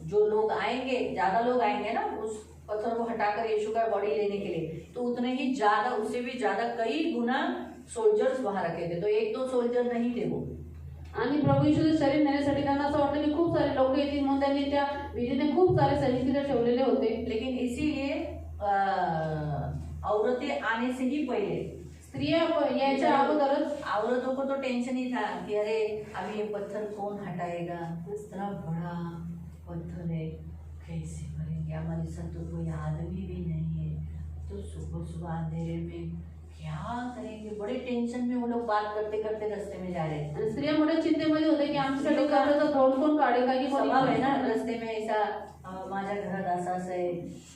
जो लोग आएंगे, ज्यादा लोग आएंगे ना उस पत्थर को हटाकर यीशु का बॉडी लेने के लिए, तो उतने ही ज्यादा, उससे भी ज्यादा कई गुना सोल्जर्स वहां रखे थे. तो 1-2 सोल्जर नहीं थे वो.
आणि प्रभू येशूचं शरीर नेण्यासाठी त्यांना असं वाटलं की खूप सारे लोक येतील म्हणून त्यांनी त्या विधीने खूप सारे सैनिक तिथे ठेवलेले होते.
लेकिन इसीलिए औरतें आने से ही पहले,
स्त्रिया यायच्या अगोदरच
औरतों को तो टेंशन ही था कि अरे अभी ये पत्थर कौन हटाएगा, इतना बड़ा पत्थर है, कैसे करेंगे, हमारे साथ तो कोई आदमी भी नहीं है, तो सुबह सुबह अंधेरे में क्या करेंगे. बड़े टेंशन में वो लोग बात करते करते रास्ते में जा रहे थे.
आणि स्त्रिया मोठ्या चिंतेमध्ये होते की आमच्यासाठी कब्राचा धोंड कोण काढेल का की कोणी
स्वभाव आहे ना रस्ते में ऐसा, माझ्या घरात असं असं आहे,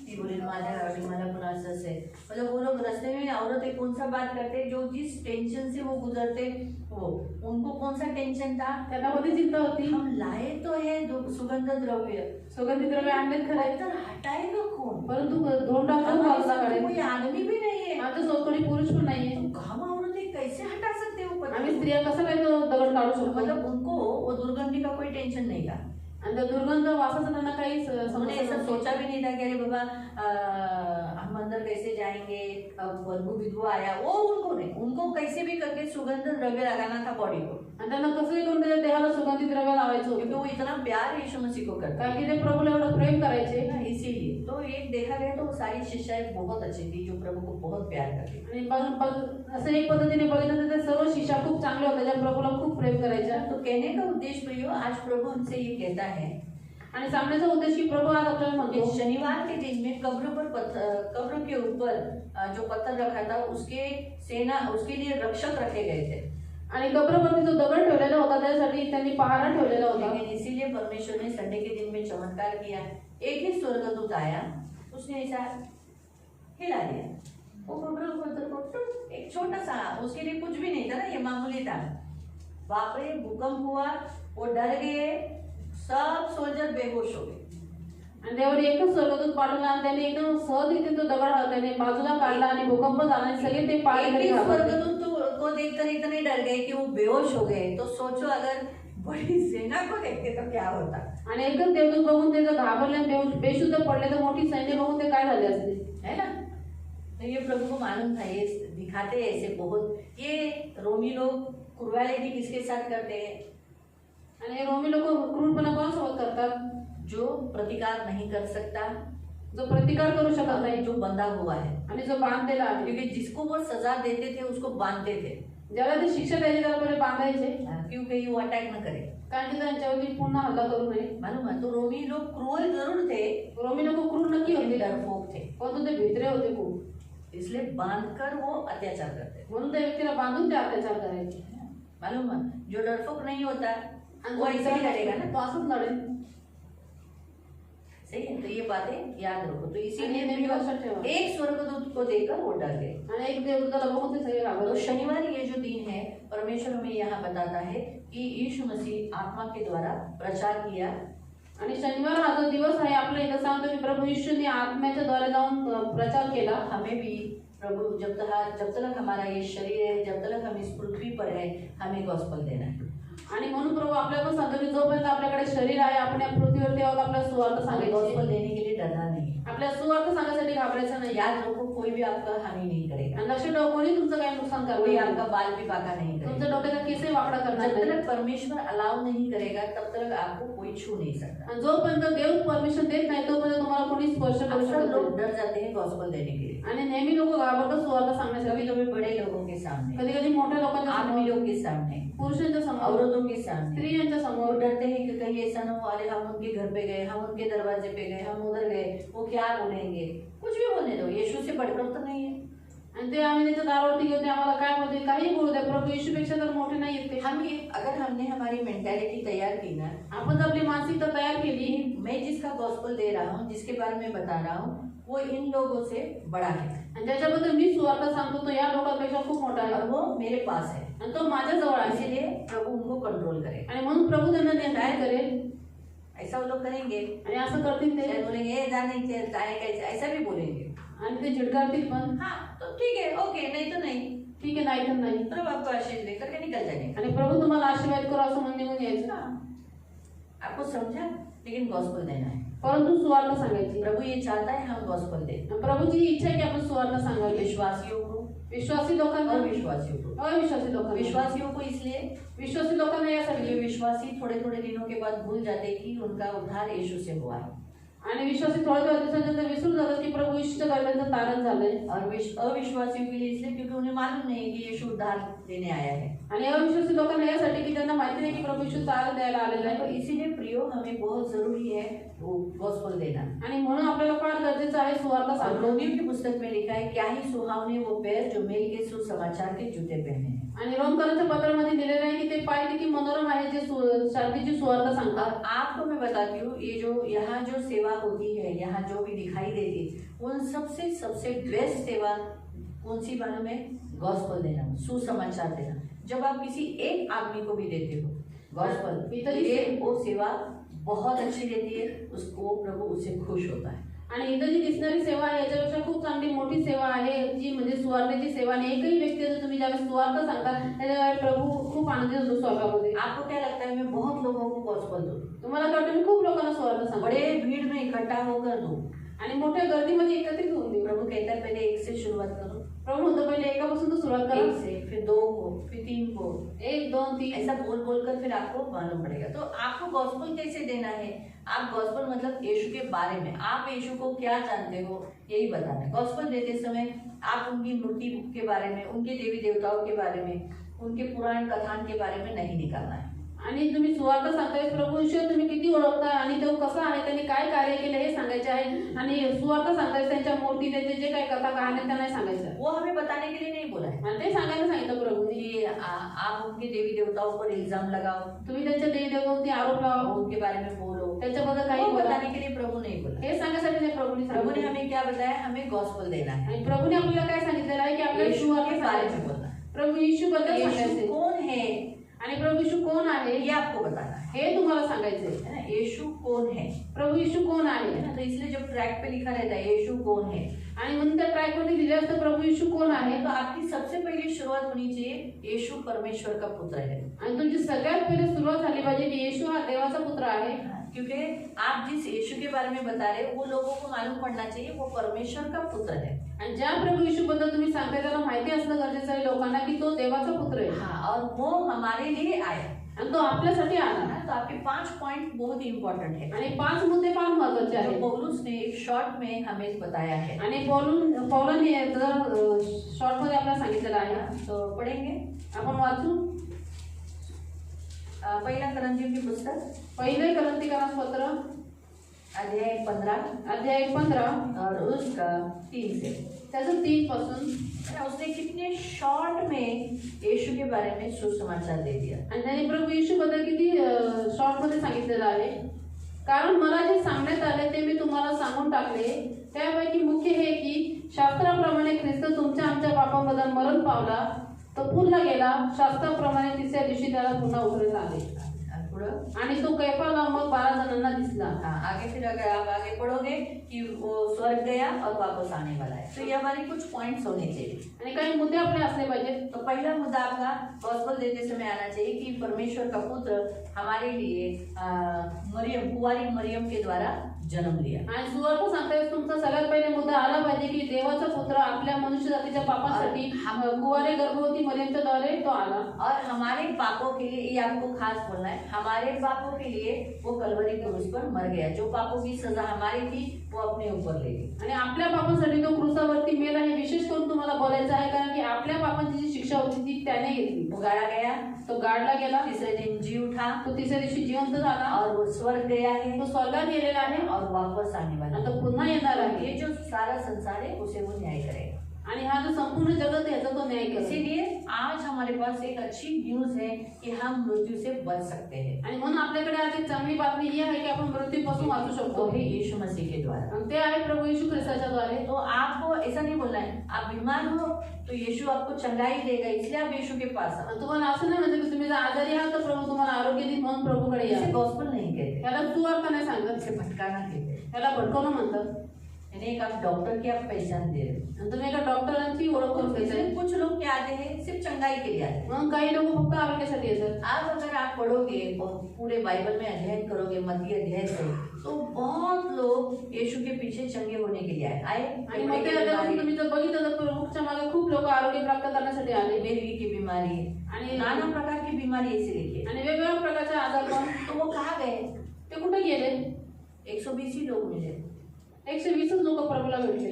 ती बोलेल माझ्या घरात मला पण असंच आहे. मतलब वो लोग रास्ते में औरतें कौन सा बात करते, जो जिस टेंशन से वो गुजरते, वो उनको कौन सा टेंशन था,
त्यांना कोणती चिंता होती.
हम लाए तो है सुगंध द्रव्य,
सुगंधी द्रव्य आणलेत खरे,
पत्थर हटाएगा कौन,
परंतु धोंडा कोण
हमारे
बाजूला
साथ
काढेल.
कोई आदमी भी नहीं है,
आमच्या सोबत कोणी पुरुष पण नाहीये.
तो हम औरतें
आम्ही स्त्रिया कसं काय तो दगड काढू शकतो
मतलब उनको वो दुर्गंधी का कोई टेंशन नहीं था।
आणि त्या दुर्गंध वासाचा त्यांना काही
उन्होंने
समस्या
ऐसा
नव्हती.
सोचा भी नहीं था कि अरे बाबा हम अंदर कैसे जाएंगे, अब बदबू विदबू आया, वो उनको नहीं, उनको कैसे भी करके सुगंध द्रव्य लगाना था बॉडी को,
आणि त्यांना कसंही करून त्याच्या देहाला सुगंधी द्रव्य लावायचं
क्योंकि
होतं
वो इतना प्यार यीशु मसीह को करता
कारण की ते प्रभूला एवढं प्रेम करायचे
है, इसीलिए तो एक देखा गया तो सारी शिष्याएं बहुत अच्छी थी जो प्रभु को बहुत प्यार करती
आणि असं एक पद्धतीने बघितलं तर ते सर्व शिष्या खूप चांगल्या होत्या ज्या प्रभूला खूप प्रेम करायच्या.
तो कहने का उद्देश्य प्रियो, आज प्रभु हमसे ये कहता है
आणि सांगण्याचा उद्देश की प्रभू आज आपल्याला
कि
म्हणतो
शनिवार के दिन में कब्र के ऊपर जो पत्थर रखा था उसके सेना उसके लिए रक्षक रखे गए थे,
आणि कब्रवरती जो दगड ठेवलेला होता त्यासाठी त्यांनी पहारा ठेवलेला होता.
लेकिन इसीलिए परमेश्वर ने संडे के दिन में चमत्कार किया. एक ही स्वर्गदूत आया, उसने ऐसा हिला दिया, वो कब्र के पत्थर को टुक, एक छोटा सा, उसके लिए कुछ भी नहीं था ना, ये मामूली था. बाप रे, भूकंप हुआ, वो डर गए, सब सोल्जर बेहोश हो गए.
आणि त्यावर एकच स्वर्गदूत पाठवला आणि त्याने एकदम सहजरीत्या तो दगड त्याने बाजूला काढला आणि भूकंप झाला आणि सगळे ते पाय
एक
खाली
ही
घाबरले.
स्वर्गदूत को देखकर इतने डर गए कि वो बेहोश हो गए. तो सोचो अगर बड़ी सेना को देखते तो क्या होता.
आणि एकच देवदूत बघून ते जर घाबरले आणि बेशुद्ध पडले तर मोठी सैन्य बघून ते काय झाले असते,
है ना. तो ये प्रभु को मालूम था, ये दिखाते हैं ऐसे बहुत. ये रोमी लोग कुर्बानी भी किसके साथ करते हैं,
आणि हे रोमी लोक क्रूरपणा कोणासोबत करतात,
जो प्रतिकार नहीं कर सकता,
जो प्रतिकार करू शकत नाही
जो बंधा हुआ है.
आणि जो बांधलेला आहे.
क्योंकि जिसको वो सजा देते थे उसको बांधते थे,
ज्याला ते शिक्षा द्यायची त्याला पहिले बांधायचे
क्योंकि वो अटैक न करे.
कारण की त्यांच्यावरती पुन्हा हल्ला करू नये.
मालूम है. तो रोमी लोग क्रूर जरूर थे,
रोमी लोक क्रूर नक्की
लेकिन
होते
डरपोक थे,
परंतु ते भित्रे होते खूप,
इसलिए बांधकर वो अत्याचार करते थे.
म्हणून त्या व्यक्तीला बांधून ते अत्याचार करायचे.
मालूम है. जो डरपोक नहीं होता
आणि
वो
जो
ऐसे ही लड़ेगा ना.
तो असंच लढेल.
सही है. तो ये बातें याद रखो. तो
आणि
इसीलिए
हे नेहमी लक्षात ठेवा.
एक स्वर्गदूत को देखकर वो डर गए.
आणि एक देवदूताला बघून ते सगळे
तो
घाबरले.
शनिवार ये जो दिन है, परमेश्वर हमें यहाँ बताता है कि यीशु मसीह आत्मा के द्वारा प्रचार किया.
आणि शनिवार हा जो दिवस आहे आपल्या इथं सांगतो की प्रभू येशूने आत्म्याच्या द्वारे जाऊन प्रचार केला.
हमें भी प्रभु जब तक हमारा ये शरीर है, जब तक हम इस पृथ्वी पर है, हमें गॉस्पेल देना है.
आणि म्हणून प्रभू आपल्याला पण सांगतो की जोपर्यंत आपल्याकडे शरीर आहे आपण या पृथ्वीवर तेव्हा आपल्याला सुवार्थ
हमें
सांगायची.
गॉस्पेल देने के लिए डरना नहीं है.
आपल्याला सुवार्थ सांगण्यासाठी घाबरायचं नाही.
याद रखो, कोई भी आपका हानि नहीं करेगा,
आणि लक्षात ठेवा कोणी तुमचं काही नुकसान
कोई
करणार नाही.
आपका बाल भी बाका नहीं
तुमच्या
करेगा.
डोक्याचा केसही वाकडा करणार
जब
नाही.
तक परमेश्वर अलाउ नहीं करेगा तब तक आपको कोई छू नहीं सकता.
आणि जोपर्यंत देव परमिशन देत नाही तोपर्यंत तुम्हाला कोणी स्पर्श करू
अक्सर
शकत
लोग
नाही.
डर जाते हैं गॉस्पेल देने के लिए.
आणि नेहमी लोक घाबरतात सुवार्थ सांगण्यासाठी.
कभी कभी बड़े लोगों के सामने,
कधी कधी मोठ्या लोकांच्या समोर,
आदमियों के सामने,
पुरुषांच्या समोर,
औरतों के सामने.
स्त्रियांच्या
वो
समोर
डरते हैं कि कहीं ऐसा ना हो, अरे हम उनके घर पे गए, हम उनके दरवाजे पे गए, हम उधर गए, वो क्या बोलेंगे. कुछ भी बोलने दो, यीशु से बढ़कर तो नहीं है.
आणि ते आम्ही त्याच्या दारावरती घेऊन ते आम्हाला काय बोलते काही बोलू द्या, प्रभू येशूपेक्षा तर मोठे नाही येत ते.
हम ये अगर हमने हमारी मेंटालिटी तैयार की ना,
आपण जर आपली मानसिकता तयार केली
कि मैं जिसका गॉस्पेल दे रहा हूँ, जिसके बारे में बता रहा हूँ, वो इन लोगों से बड़ा है
आणि ज्याच्याबद्दल मी सुवार्थ सांगतो तो या लोकांपेक्षा खूप मोठा आहे
और वो मेरे पास है,
आणि तो माझ्या जवळ आहे.
इसीलिए प्रभु उनको कंट्रोल करे.
आणि म्हणून प्रभू त्यांना न्याय करेल.
ऐसा वो लोग करेंगे,
आणि असं करतील ते.
शायद बोलेंगे "ए, जा नहीं जाए कैसे", ऐसा भी बोलेंगे.
आणि ते झिडकारतील पण.
हाँ तो ठीक है, ओके, नहीं तो नहीं,
ठीक आहे, नाही तर नाही.
प्रभु आपको आशीष दे करके निकल जाने.
आणि प्रभू तुम्हाला आशीर्वाद करू असं म्हणून निघून यायचं.
आपको समझा, लेकिन गॉस्पेल देना है.
परंतु सुवार्थ सांगायची.
प्रभु ये चाहता है हम गॉस्पेल दें.
प्रभूची इच्छा आहे की आपण सुवार्थ सांगावी.
विश्वासियों को,
विश्वासी लोकांना,
अविश्वासियों को.
अविश्वासी लोकांना.
विश्वासियों को इसलिए,
विश्वासी लोकांना यासाठी,
ये विश्वासी थोड़े थोड़े दिनों के बाद भूल जाते कि उनका उद्धार यीशु से हुआ है.
आणि विश्वासी थोड्या थोड्या दिवसांच्या विसरून जातात की प्रभू येशूच्या दरम्यानचं तारण झालंय.
और अविश्वासियों के लिए इसलिए क्योंकि उन्हें मालूम नहीं है कि यीशु उद्धार देने आया है.
आणि अविश्वासी लोकांना यासाठी की त्यांना माहिती नाही की प्रभू येशू तारण द्यायला आलेला
तो
आहे.
इसीलिए प्रियो, हमें बहुत जरूरी है वो गॉस्पेल देना.
आणि म्हणून आपल्याला फार गरजेचं आहे सुवार्थ
और
सांगणं.
रोमियो की पुस्तक में लिखा है, क्या ही सुहावने वो पैर जो मेल के सुसमाचार के जूते पहने हैं.
आणि रोमकरांच्या पत्रामध्ये दिलेलं आहे की ते पाय किती मनोरम आहे जे शांतीची सुवार्थ सांगतात.
और आपको मैं बताती हूँ, ये जो यहाँ जो सेवा होती है, यहाँ जो भी दिखाई देती है, उन सबसे बेस्ट सेवा कौन सी मालूम है? गॉस्पेल देना, सुसमाचार देना. जब आप किसी एक आदमी को भी देते हो गॉस्पेल, ये वो सेवा बहुत अच्छी रहती है, उसको प्रभु उससे खुश होता है.
आणि इथं जी दिसणारी सेवा आहे याच्यापेक्षा खूप चांगली मोठी सेवा आहे जी म्हणजे सुवार्थेची सेवा. आणि एकही व्यक्ती जर तुम्ही ज्यावेळेस सुवार्थ सांगता त्याच्यावेळी प्रभू खूप आनंदित होतो स्वर्गामध्ये.
आपको क्या लगता है मैं बहुत लोगों को गॉस्पेल दूं?
तुम्हाला काय वाटतं मी खूप लोकांना सुवार्थ सांगते
बड़े भीड़ में इकट्ठा होकर दूं?
आणि मोठ्या गर्दीमध्ये एकत्रित होऊन देऊ.
प्रभु कहता है पहले एक से शुरुआत करो,
प्रभू म्हणतो पहिले एकापासून तर सुरुवात
एक
करा,
से, फिर 2 को, फिर 3 को,
1 2 3
ऐसा बोल बोल कर फिर आपको मालूम पड़ेगा. तो आपको गॉस्पेल कैसे देना है? आप गॉस्पेल मतलब यीशु के बारे में, आप यीशु को क्या जानते हो यही बताना है. गॉस्पेल देते समय आप उनकी मूर्ति के बारे में, उनके देवी देवताओं के बारे में, उनके पुराण कथान के बारे में नहीं निकालना है.
आणि तुम्ही सुवार्थ सांगताय प्रभू ईश्वर तुम्ही किती ओळखता आणि तो कसा आहे, त्यांनी काय कार्य केले हे सांगायचे आहे. आणि सुवार्थ सांगताय त्यांच्या मूर्ती, त्यांचे जे काही कथा कहाण्या त्यांना सांगायचं.
वो हमें बताने के लिए नहीं बोला है
आणि ते सांगायला सांगितलं प्रभूने
कि आप उनके देवी देवताओं पर इल्जाम लगाओ,
तुम्ही त्यांच्या देवी देवतांवरती आरोप लावा,
उनके बारे में बोलो,
त्याच्याबद्दल काही
वो
बोला.
बताने के लिए प्रभु नहीं बोला.
हे सांगण्यासाठी ते प्रभूने
प्रभु ने
सांगितलं.
हमें क्या बताया? हमें गॉस्पेल देना है,
आणि प्रभूने आपल्याला काय सांगितलेलं आहे की आपल्याला
यीशु
सुवार्थ
के बारे में
सांगायचं.
बोलना.
प्रभू येशू बद्दल
यीशु
सांगायचे
कौन है
आणि प्रभू येशू कोण आहे
ये आपको बताना है,
हे तुम्हाला सांगायचंय.
है ना. यीशु कौन है,
प्रभू येशू कोण
है
आहे.
ना. तो इसलिए जब ट्रैक पे लिखा रहता है यीशु कौन है,
आणि म्हणून त्या ट्रॅकवरती लिहिलं असतं प्रभू येशू कोण आहे.
तो आपकी सबसे पहली शुरुआत होनी चाहिए यीशु परमेश्वर का पुत्र है.
आणि तुमची सगळ्यात पहिले सुरुवात झाली पाहिजे की येशू हा देवाचा पुत्र आहे.
क्योंकि आप जिस यीशु के बारे में बता रहे हो वो लोगों को मालूम पड़ना चाहिए वो परमेश्वर का पुत्र है.
आणि ज्या प्रभू येशू बद्दल तुम्ही सांगताय त्याला माहिती असणं गरजेचं आहे लोकांना की तो देवाचा पुत्र आहे.
हाँ, और वो हमारे लिए आया.
आणि तो आपल्यासाठी आला.
तो आपके 5 पॉइंट बहुत ही इम्पोर्टेंट है
आणि 5 मुद्दे फार महत्वाचे
जो
आहेत.
पौलुस ने एक शॉर्ट में हमें बताया है.
आणि पौलाने शॉर्ट मध्ये आपल्याला सांगितलेलं आहे.
तो पढ़ेंगे.
आपण वाचू.
पहिला करंथियों की पुस्तक
पहिले करंथीकरास पत्र
अध्याय 15
अध्याय 15
और उसका 3 से.
त्याचं 3 पासून.
उसने कितने शॉर्ट में यीशु के बारे में सुसमाचार दे दिया.
आणि त्याने प्रभू येशू बद्दल किती शॉर्ट मध्ये सांगितलेलं आहे. कारण मला जे सांगण्यात आले ते मी तुम्हाला सांगून टाकले. त्यापैकी मुख्य हे की शास्त्राप्रमाणे ख्रिस्त तुमच्या आमच्या पापांबद्दल मरण पावला, तो पूर्ण गेला, शास्त्राप्रमाणे 3ऱ्या दिवशी त्याला पुन्हा उठवण्यात आले. आणि तो कैफाला मग 12 जणांना दिसला.
आगे फिर अगर आप आगे पढ़ोगे कि वो स्वर्ग गया और वापस आने वाला है. तो ये हमारे कुछ पॉइंट्स होने चाहिए.
आणि काही मुद्दे आपले असले पाहिजेत.
तो पहला मुद्दा आपका गॉस्पेल देते समय आना चाहिए कि परमेश्वर का पुत्र हमारे लिए मरियम, कुंवारी मरियम के द्वारा जन्म लिया.
आणि सुवार्थ सांगताय तुमचा सगळ्यात पहिले मुद्दा आला पाहिजे की देवाचा पुत्र आपल्या मनुष्य जातीच्या पापासाठी कुंवारी गर्भवती मरियमच्या द्वारे तो आला.
और हमारे पापों के लिए, ये आपको खास बोलना है, हमारे पापों के लिए वो कलवरी क्रूस पर मर गया. जो पापों की सजा हमारी थी वो अपने ऊपर ले ली.
आणि आपल्या पापांसाठी तो क्रूसावरती मेला हे विशेष करून तुम्हाला बोलायचं आहे. कारण की आपल्या पापांची जी शिक्षा होती ती त्याने घेतली.
वो गाड़ा गया,
तो गाडला गेला,
3रे दिन जी उठा,
तो 3ऱ्या दिवशी जिवंत झाला,
और वो स्वर्ग गया है,
तो स्वर्गात गेलेला आहे
और वापस आने वाला है.
आता पुन्हा येणार आहे.
ये जो सारा संसार है उसे वो न्याय करेगा.
आणि हा जो संपूर्ण जगत आहे याचा तो न्याय करेल.
इसीलिए आज हमारे पास एक अच्छी न्यूज है कि हम मृत्यु से बच सकते हैं.
आणि म्हणून आपल्याकडे आज एक चांगली बातमी ही आहे की आपण मृत्यूपासून वाचू शकतो.
वो है यीशु मसीह के द्वारा.
आणि ते आहे प्रभू येशू ख्रिस्ताच्या द्वारे.
तो आपको ऐसा नहीं बोलना है आप बीमार हो तो यीशु आपको चंगाई देगा इसलिए आप यीशु के पास आओ.
आणि तुम्हाला असं नाही म्हणजे की तुम्ही जर आजारी आहात तर प्रभू तुम्हाला आरोग्य देईल म्हणून प्रभूकडे या.
इसे गॉस्पेल नहीं कहते,
याला सुवार्थ नाही सांगत,
इसे भटकाना कहते.
याला भटकवणं म्हणतात.
यानी एक आप डॉक्टर की आप पहचान दे रहे हो.
आणि तुम्ही एका डॉक्टरांची ओळख करून द्यायची.
इसलिए कुछ लोग क्या आते हैं सिर्फ चंगाई के लिए आते हैं.
म्हणून काही लोक फक्त आरोग्यासाठी येतात.
आज अगर आप पढ़ोगे और पूरे बाइबल में अध्ययन करोगे मत्ती अध्याय से तो बहुत लोग यीशु के पीछे चंगे होने के लिए आए.
आणि मग ते अध्यायातून तुम्ही जर बघितलं तर प्रभूच्या मागे खूप लोक आरोग्य प्राप्त करण्यासाठी आले.
मिर्गी की बीमारी
आणि
नाना प्रकार की बीमारी ऐसे लिखी.
आणि वेगवेगळ्या प्रकारचे आजार पण.
तो वो कहाँ गए?
ते कुठे गेले?
120 ही लोग मिले
120 लोक प्रभूला भेटले.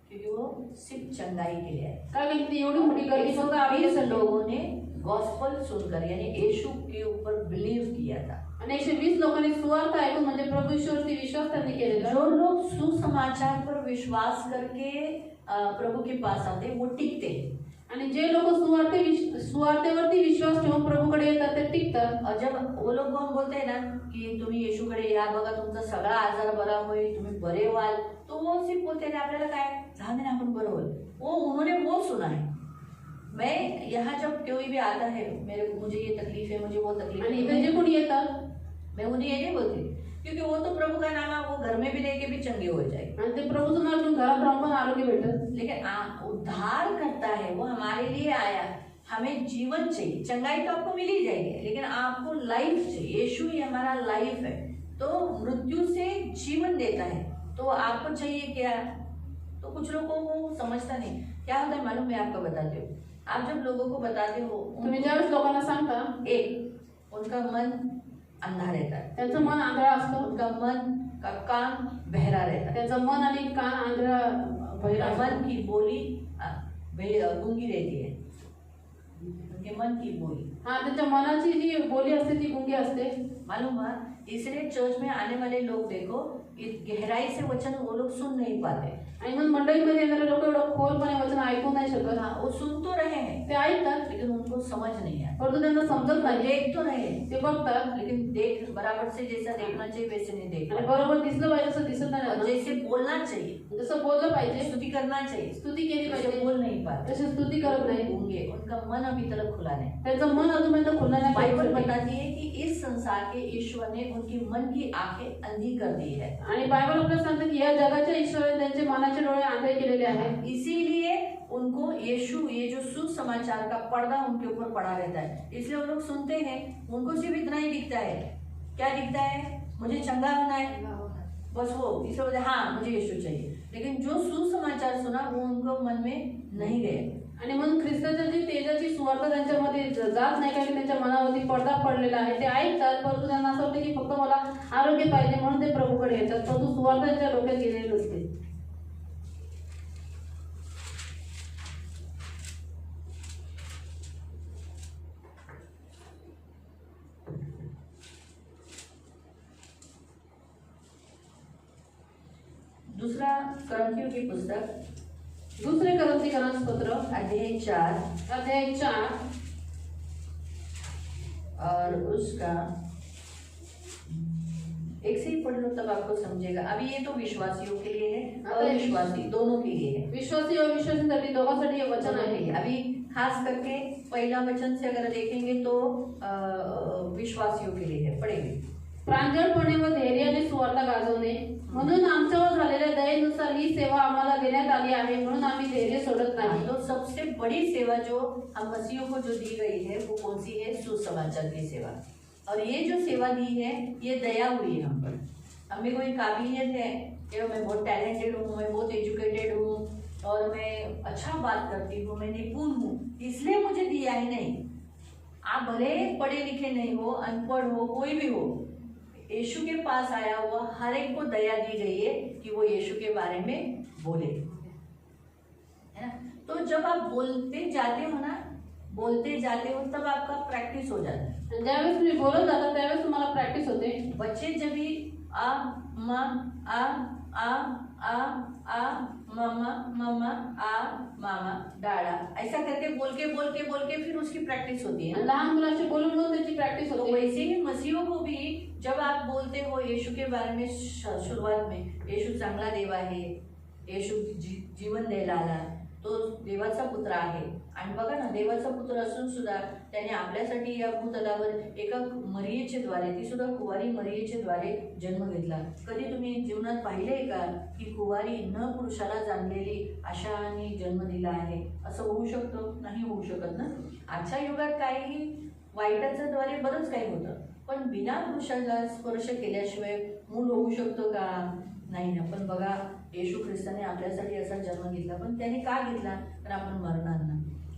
क्योंकि वो सिर्फ चंगाई के लिए आए.
कारण की एवढी मोठी गर्दी फक्त
120
आरोग्यासाठी.
लोगों ने गॉस्पेल सुनकर यानी यीशु के ऊपर बिलीव किया था.
आणि 120 लोकांनी सुवार्थ ऐकून म्हणजे प्रभू ईश्वरवरती विश्वास त्यांनी केलेला.
जो लोग सुसमाचार पर विश्वास करके प्रभु के पास आते वो टिकते.
आणि जे लोक सुवार्थेवरती विश्वास ठेवून प्रभूकडे येतात ते टिकतात.
और जब वो लोग को हम बोलते हैं ना की तुम्ही येशूकडे या बघा तुमचा सगळा आजार बरा होईल तुम्ही बरे व्हाल तो वो सिर्फ बोलते हैं आपल्याला काय जाने ना आपण बरं होईल. वो उन्होंने वो सुना है. मैं यहाँ जब कोई भी आता है मुझे ये तकलीफ है मुझे वो तकलीफ
आणि
है
इथे जे कोणी येतात
मैं उन्हें ये नहीं बोलती क्योंकि वो तो प्रभु का नाम है, वो घर में भी लेके भी चंगे हो जाएगी।
आणि ते प्रभूचं नाव घेऊन घरात राहून पण आरोग्य भेटत.
लेकिन उद्धार करता है, वो हमारे लिए आया। हमें जीवन चाहिए, चंगाई तो आपको मिल ही जाएगी, लेकिन आपको लाइफ चाहिए। यीशु ही हमारा लाइफ है, तो मृत्यु से जीवन देता है। तो आपको चाहिए क्या? तो कुछ लोगों को समझता नहीं क्या होता है मालूम, मैं आपको बताती हूँ। आप जब लोगों को बताते हो,
तुम्ही ज्यावेळेस लोकांना सांगता
एक उनका मन अंधा रहता है,
त्यांचं मन आंधळा असतं.
उनका मन का कान बहरा रहता है,
त्यांचं मन आणि कान आंधळा
उनका मन की बोली गूंगी रहती है, उनके मन की बोली।
हा, त्यांच्या मनाची जी बोली असते ती गुंगी असते.
मालूम है, इसलिए चर्च में आने वाले लोग देखो, गहराई से वचन वो लोग सुन नहीं पाते।
आणि मग मंडळीमध्ये येणारे लोक एवढं खोलपणे वचन ऐकू नाही शकत.
हाँ, वो सुन तो रहे हैं,
ते ऐकतात
लेकिन उनको समझ नहीं आया।
परंतु त्यांना समजत नाही.
देख तो रहे,
ते बघतात
लेकिन देख बराबर से जैसा देखना चाहिए वैसे नहीं देख
आणि
पाते।
बरोबर दिसलं पाहिजे तसं दिसत नाही
और
त्यांना.
जैसे बोलना चाहिए,
जसं बोललं पाहिजे,
स्तुति करना चाहिए,
स्तुती केली
वैसे
पाहिजे,
बोल नहीं पाते,
तशी स्तुती करत नाही.
होंगे। उनका मन अभी तक खुला नहीं।
त्यांचं मन अजूनपर्यंत खुललं नाही.
बाइबल बताती है कि इस संसार के ईश्वर ने उनकी मन की आंखें अंधी कर दी है।
आणि बायबल आपल्याला सांगते की या जगाच्या ईश्वराने त्यांचे मनाचे डोळे आंधळे केलेले आहेत.
इसीलिए उनको यीशु, ये जो सुसमाचार का पर्दा उनके ऊपर पड़ा रहता है, इसलिए वो लोग सुनते हैं, उनको सिर्फ इतना ही दिखता है। क्या दिखता है? मुझे चंगा होना है, बस वो इसलिए बोलते हाँ मुझे यीशु चाहिए। लेकिन जो सुसमाचार सुना वो उनको मन में नहीं गए।
आणि म्हणून ख्रिस्ताच्या जी तेजाची सुवार्ता त्यांच्यामध्ये जात नाही, कारण त्यांच्या मनावरती पडदा पडलेला आहे. ते ऐकतात, परंतु त्यांना असं वाटतं की फक्त मला आरोग्य पाहिजे म्हणून ते प्रभूकडे येतात, परंतु सुवार्ता त्यांच्या डोक्यात गेलेली नसते.
दूसरा करंथियों की पुस्तक,
दुसरे करंथीकरांचं पत्र
अध्याय 4
अध्याय 4
और उसका एक से ही पढ़ लो तब आपको समझेगा। अभी ये तो विश्वासियों के लिए है, अविश्वासी दोनों के लिए है।
विश्वासी और विश्वासींसाठी दोघांसाठी हे वचन आहे.
अभी खास करके पहला वचन से अगर देखेंगे तो विश्वासियों के लिए है, पढ़ेंगे।
प्रांजळपणे व धैर्याने सुवार्ता गाजवणे, म्हणून आमच्यावर झालेल्या दयेनुसार ही सेवा आम्हाला देण्यात आली आहे, म्हणून आम्ही धैर्य सोडत नाही.
तो सबसे बड़ी सेवा जो हम मसीहों को जो दी गई है वो कौन सी है? सुसमाचार की सेवा। और ये जो सेवा दी है ये दया हुई है हम पर। हमें कोई काबिलियत है कि मैं बहुत टैलेंटेड हूँ, मैं बहुत एजुकेटेड हूँ और मैं अच्छा बात करती हूँ, मैं निपुण हूँ, इसलिए मुझे दिया ही नहीं। आप भले पढ़े लिखे नहीं हो, अनपढ़ हो, कोई भी हो, यीशु के पास आया हुआ हर एक को दया दी गई है कि वो यीशु के बारे में बोले, है ना। तो जब आप बोलते जाते हो ना, बोलते जाते हो तब आपका प्रैक्टिस हो जाता है।
ज्यावेळेस तुम्ही बोलत जाता त्यावेळेस तुम्हाला प्रॅक्टिस होते.
बच्चे जब भी आ मा आ मामा मामा आ मामा डाड़ा ऐसा करके बोल के फिर उसकी प्रैक्टिस होती है।
लहान मुलांशी बोलून बोलून त्याची प्रॅक्टिस
तो
होते.
वैसे ही मसीहों को भी जब आप बोलते हो यीशु के बारे में, शुरुआत में यीशु चांगला देव आहे, येशू जीवन द्यायला आला, तो देवाचा पुत्र आहे। आणि बघा ना, देवाचा पुत्र असून सुद्धा त्याने आपल्यासाठी या भूतलावर एका मरियेच्या द्वारे, ती सुद्धा कुवारी मरियेच्या द्वारे जन्म घेतला। कधी तुम्ही जीवनात पाहिलंय का की कुवारी न पुरुषाला जाणलेली अशाने जन्म दिला आहे? असं होऊ शकतो? नाही होऊ शकत ना। आजच्या युगात काही वाईटाच्या द्वारे बरंच काही होतं, पण बिना पुरुषाला स्पर्श केल्याशिवाय मूल होऊ शकतो का? नाही ना। पण बघा, येशू ख्रिस्ताने आपल्यासाठी असा जन्म घेतला, पण त्याने का घेतला? तर आपण मरणार ना,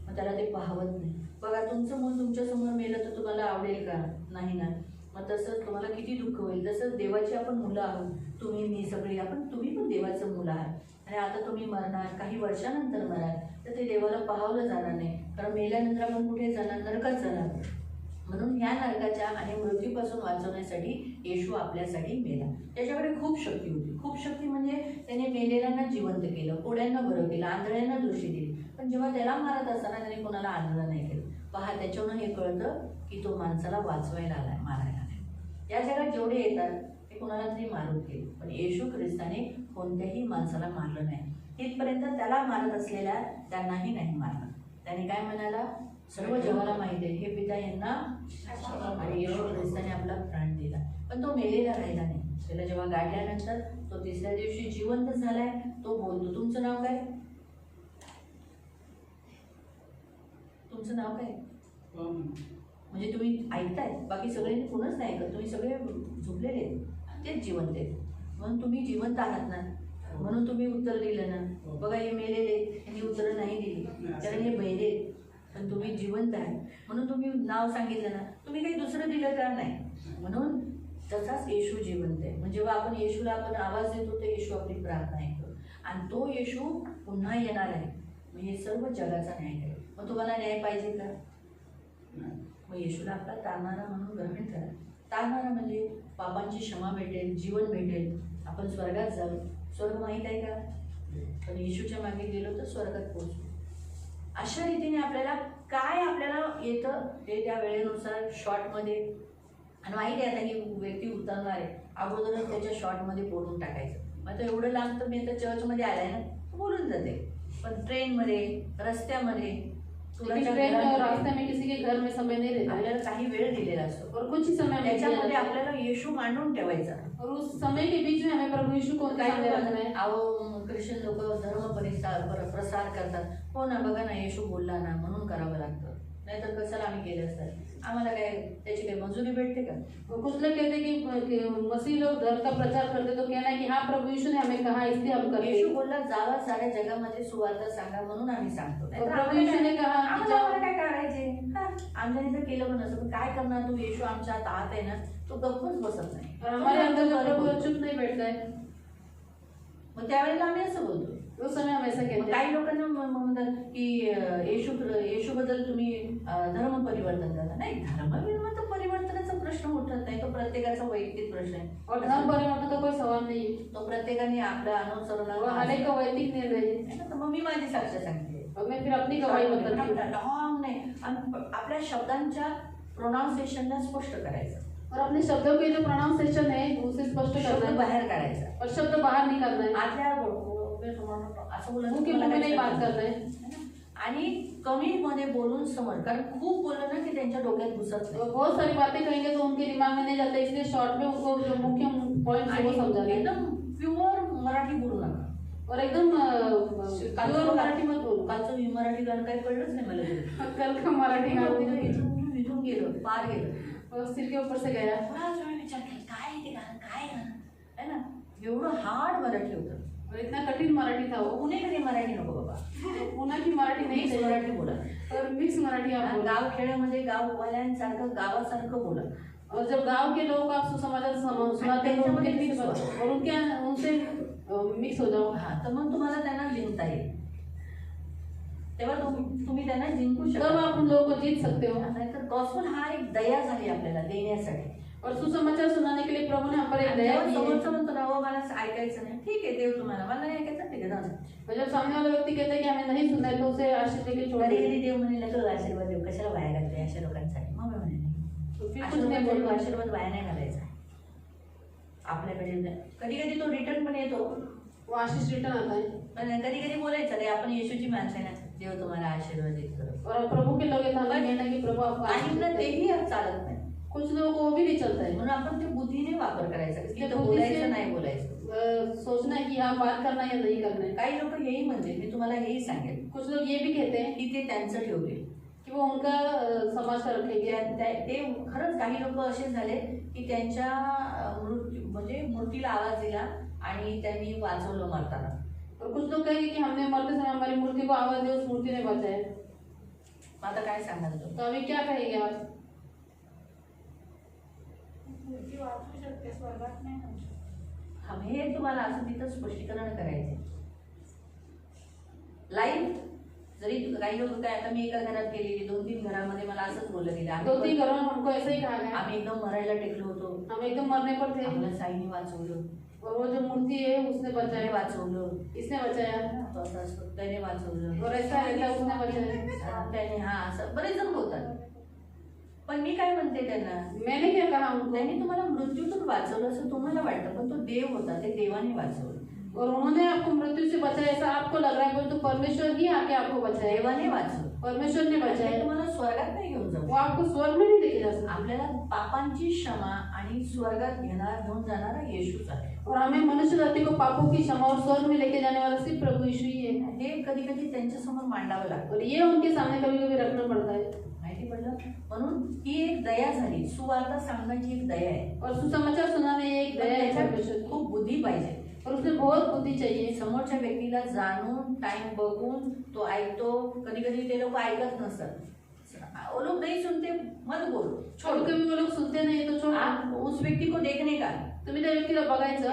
मग त्याला ते पाहवत नाही। बघा, तुमचं मूल तुमच्या समोर मेलं तर तुम्हाला आवडेल का? नाही ना। मग तसंच तुम्हाला किती दुःख होईल। तसंच देवाची आपण मुलं आहोत, तुम्ही मी सगळी, तुम्ही पण देवाचं मुलं आहात। आणि आता तुम्ही मरणार, काही वर्षानंतर मराल, तर ते देवाला पाहावलं जाणार नाही, कारण मेल्यानंतर आपण कुठे जाणार? नरकात जाणार। म्हणून ह्या नरकाच्या आणि मृत्यूपासून वाचवण्यासाठी येशू आपल्यासाठी मेला। त्याच्याकडे खूप शक्ती होती, खूप शक्ती म्हणजे त्याने मेलेल्यांना जिवंत केलं, कोड्यांना बरं केलं, आंधळ्यांना दृष्टी दिली। पण जेव्हा त्याला मारत असताना त्याने कोणाला आंधळं नाही केलं। पहा, त्याच्यावरून हे कळतं की तो माणसाला वाचवायला आलाय, मारायला आलाय। या जगात जेवढे येतात ते कोणाला तरी मारून गेले, पण येशू ख्रिस्ताने कोणत्याही माणसाला मारलं नाही। तिथपर्यंत त्याला मारत असलेल्या त्यांनाही नाही मारलं। त्याने काय म्हणाला? सर्व जगाला माहिती आहे हे पिता यांना, आणि येशू ख्रिस्ताने आपला प्राण दिला, पण तो मेलेला राहिला नाही। त्याला जेव्हा गाडल्यानंतर तो तिसऱ्या दिवशी जिवंत झालाय, तो बोलतो. तुमचं नाव काय? तुमचं नाव काय? म्हणजे तुम्ही ऐकताय, बाकी सगळे कोणच नाही ऐकत, तुम्ही सगळे झोपलेले आहेत, तेच जिवंत आहेत. म्हणून तुम्ही जिवंत आहात ना, म्हणून तुम्ही उत्तर दिलं ना. बघा हे मेलेले, त्यांनी उत्तर नाही दिली, कारण हे बहिरे, पण तुम्ही जिवंत आहे म्हणून तुम्ही नाव सांगितलं ना. तुम्ही काही दुसरं दिलं का? नाही. म्हणून तसाच येशू जिवंत आहे. म्हणजे जेव्हा आपण येशूला आपण आवाज देतो, तर येशू आपली प्रार्थना ऐकतो आणि तो येशू पुन्हा येणार आहे. मग हे सर्व जगाचा न्याय करेल. मग तुम्हाला न्याय पाहिजे का? मग येशूला आपला तारणारा म्हणून ग्रहण करा. तारणारा म्हणजे पापांची क्षमा भेटेल, जीवन भेटेल, आपण स्वर्गात जाऊ. स्वर्ग माहीत आहे का? पण येशूच्या मागे गेलो तर स्वर्गात पोहोचू. अशा रीतीने आपल्याला काय आपल्याला येतं ते त्या वेळेनुसार शॉर्टमध्ये, आणि माहिती आहे आता ही व्यक्ती उतरणार आहे, अगोदरच त्याच्या शॉर्टमध्ये बोलून टाकायचं. मग तर एवढं लांब तर मी तर चर्चमध्ये आलाय ना, बोलून जाते. पण ट्रेनमध्ये, रस्त्यामध्ये,
रास्ते में किसी के घर में समय नहीं रहता है
आपल्याला काही वेळ दिलेला असतो
और कुछ ही समय
त्याच्यामध्ये आपल्याला येशू मांडून ठेवायचा.
और उस समय के बीच में हमें प्रभु यीशु को सामने रखना है.
अहो ख्रिश्चन लोक धर्म प्रसार करतात. हो ना, बघा ना, येशू बोलला ना म्हणून करावं लागतं, नाहीतर कशाला आम्ही केलं असतं. आम्हाला काय त्याची काही मजुरी भेटते का?
कुछ लोग कहते हैं कि मसीह लोग धर्म का प्रचार करते तो कहना है कि हाँ प्रभु यीशु ने हमें कहा इसलिए हम करते हैं.
येशू बोलला जावा साऱ्या जगामध्ये सुवार्ता सांगा म्हणून आम्ही सांगतो.
और प्रभु यीशु ने कहा कि
आम्हाला काय करायचे? आमच्याने तर केलं पण असं, काय करणार? तू येशू आमच्या आत आहे ना, तो गप्पच बसत नाही.
और हमारे अंदर जो प्रभु चुप नहीं बैठता है,
मग त्यावेळेला आम्ही असं बोलतो.
उस समय हम ऐसा कहते हैं.
काही लोकांना म्हणतात की येशू बद्दल तुम्ही धर्म परिवर्तन करता. नाही, धर्म परिवर्तनाचा प्रश्न उठत नाही, तो प्रत्येकाचा वैयक्तिक प्रश्न आहे.
और धर्म परिवर्तन का कोई सवाल नहीं है,
तो प्रत्येकाने आपलं अनुसरण.
वो हर एक का वैयक्तिक निर्णय है.
तर मग मी माझी साक्ष सांगते,
और मैं फिर अपनी गवाही बताती हूँ.
ढॉंग नाही. आणि आपल्या शब्दांच्या प्रोनाउन्सिएशनला स्पष्ट करायचं,
और अपने शब्दों के जो प्रोनाउंसिएशन है उसे स्पष्ट
शब्द
करना है
बाहेर काढायचा.
और शब्द बाहर नहीं करना है.
आतल्या असं
मुंह
बोलून
के मुंह में नहीं बात करना है.
आणि कमी मध्ये बोलून समज, कारण खूप बोललं ना की त्यांच्या डोक्यात घुसत नाही.
और बहुत सारी बातें कहेंगे तो उनके दिमाग में नहीं जाता, इसलिए शॉर्ट में उनको जो मुख्य पॉइंट है वो समझाना है.
एकदम प्युअर मराठी बोलू नका.
और एकदम प्योर मराठी मत बोलो.
कालचं मराठी गाणं काही कळलंच नाही मला.
कल का मराठी गाणं
इथून गेलं, पार गेलं,
और सिर के ऊपर से गया.
बराच वेळ विचार केला, काय ते गाणं, काय गाणं आहे ना. एवढं हार्ड मराठी होतं.
और इतना कठिन मराठी था वो.
पुणेकरी मराठी नको बाबा,
पुन्हा की मराठी नहीं
मिक्स मराठी बोला.
और मिक्स मराठी आप बोलो.
गाव खेड्यामध्ये गाववाल्यांसारखं गावासारखं बोला.
और जब गांव के लोग आप सुसमाचार सुनाते हैं तो उनके मिक्स और उनसे मिक्स हो जाओ.
हा, तर मग तुम्हाला त्यांना जिंकता येईल. तेव्हा तुम्ही त्यांना जिंकू
तब
शकता.
आप उन लोगों को जीत सकते हो.
नाहीतर गॉस्पेल हा एक दया झाली आपल्याला देण्यासाठी.
और सुसमाचार सुनाने के लिए प्रभु ने हम पर एक दया
जेव्हा
की है.
समोरचं म्हणतो ना, हो मला ऐकायचं नाही, ठीक आहे देव तुम्हाला, मला नाही ऐकायचं, ठीक आहे जाऊ दे.
और जब सामने वाला व्यक्ति कहता है कि हमें नहीं सुनना है तो उसे आशीष देके छोड़
कधी
दीजिए.
कधी देव म्हणे नको आशीर्वाद देऊ, कशाला वाया घालते अशा लोकांसाठी. मग मी म्हणे नाही,
तो फिर कुछ नहीं बोलता.
आशीर्वाद वाया नाही घालायचा. आपल्याकडे कधी कधी तो रिटर्न पण येतो,
वो आशीष रिटर्न आता है.
पण कधी कधी बोलायचं रे, आपण येशूची माणसं आहे ना, देव तुम्हाला आशीर्वादित करो.
और प्रभु के लोग ऐसा नहीं कहना कि प्रभु आपको आशीष
काहींना
दे.
तेही चालत नाही.
कुछ लोगों को वो भी नहीं चलता है.
म्हणून आपण ते बुद्धीने वापर करायचा,
ते
तिथं
बुद्धीचे-
बोलायचं नाही बोलायचं.
सोचना है कि हाँ बात करना या नहीं करना है.
काही लोक हेही म्हणजे मी तुम्हाला हेही सांगेल
कुछ लोग ये भी कहते हैं
की ते त्यांचं ठेवले.
कि वो उनका समाज का रखेंगे.
ते खरंच काही लोक असे झाले की त्यांच्या म्हणजे मूर्तीला आवाज दिला आणि त्यांनी वाचवलं मरताना.
और कुछ लोग कहेंगे कि हमने मरते समय हमारी मूर्ति को आवाज दी, उस मूर्ति ने बचाया.
मग आता काय सांगाल तुम्ही?
तो अभी क्या कहेंगे आप?
हे तुम्हाला असं तिथं स्पष्टीकरण करायचे. लाईफ जरी काही लोक काय, आता मी एका घरात गेलेली, 2-3 घरामध्ये मला असंच बोललं गेलं.
2-3 घरों में हमको ऐसा ही कहा गया.
आम्ही एकदम मरायला टेकलो होतो,
हम एकदम मरने पर थे.
आम्हाला साईने वाचवलं,
और वो जो मूर्ति है उसने
त्याने
बचाया,
वाचवलं,
इसने बचाया.
तो असं असतं, त्याने वाचवलं,
और ऐसा रहता उसने बचाया.
त्याने, हा, असं बरेच जण बोलतात. पण मी काय म्हणते त्यांना,
मैंने क्या कहा उनको?
त्यांनी तुम्हाला मृत्यूतून वाचवलं असं तुम्हाला वाटतं, पण तो देव होता, ते देवाने वाचवलं.
और उन्होंने आपको मृत्यु से बचाया ऐसा आपको लग रहा है, परंतु परमेश्वर ही आके आपको बचाए,
देवाने वाचव,
परमेश्वर ने
ते
बचाए,
तुम्हाला स्वर्गात नाही घेऊन
वो
जाऊ.
आपको स्वर्ग में नहीं लेके जा सकता.
आपल्याला पापांची क्षमा आणि स्वर्गात घेऊन जाणारा येशूच आहे.
और हमें मनुष्य जाति को पापों की क्षमा और स्वर्ग में लेके जाने वाला सिर्फ प्रभु यीशु ही है.
हे कधी कधी त्यांच्या समोर मांडावं लागतं.
और ये उनके सामने कभी कभी रखना पड़ता है.
माहिती पडलं? म्हणून ही एक दया झाली. सुवार्ता सांगण्याची एक दया आहे.
और सुसमाचार सुनाने ये एक दया है परमेश्वर की.
खूप बुद्धी पाहिजे.
और उसमें बहुत बुद्धि चाहिए.
समोरच्या व्यक्तीला जाणून टाइम बघून तो ऐकतो. कधी कधी ते लोक ऐकत नसतात. वो लोग नहीं सुनते, मत बोलो,
छोड़. कभी वो लोग सुनते नहीं तो छोड़.
आप उस व्यक्ति को देखने का,
तुम्ही त्या व्यक्तीला बघायचं.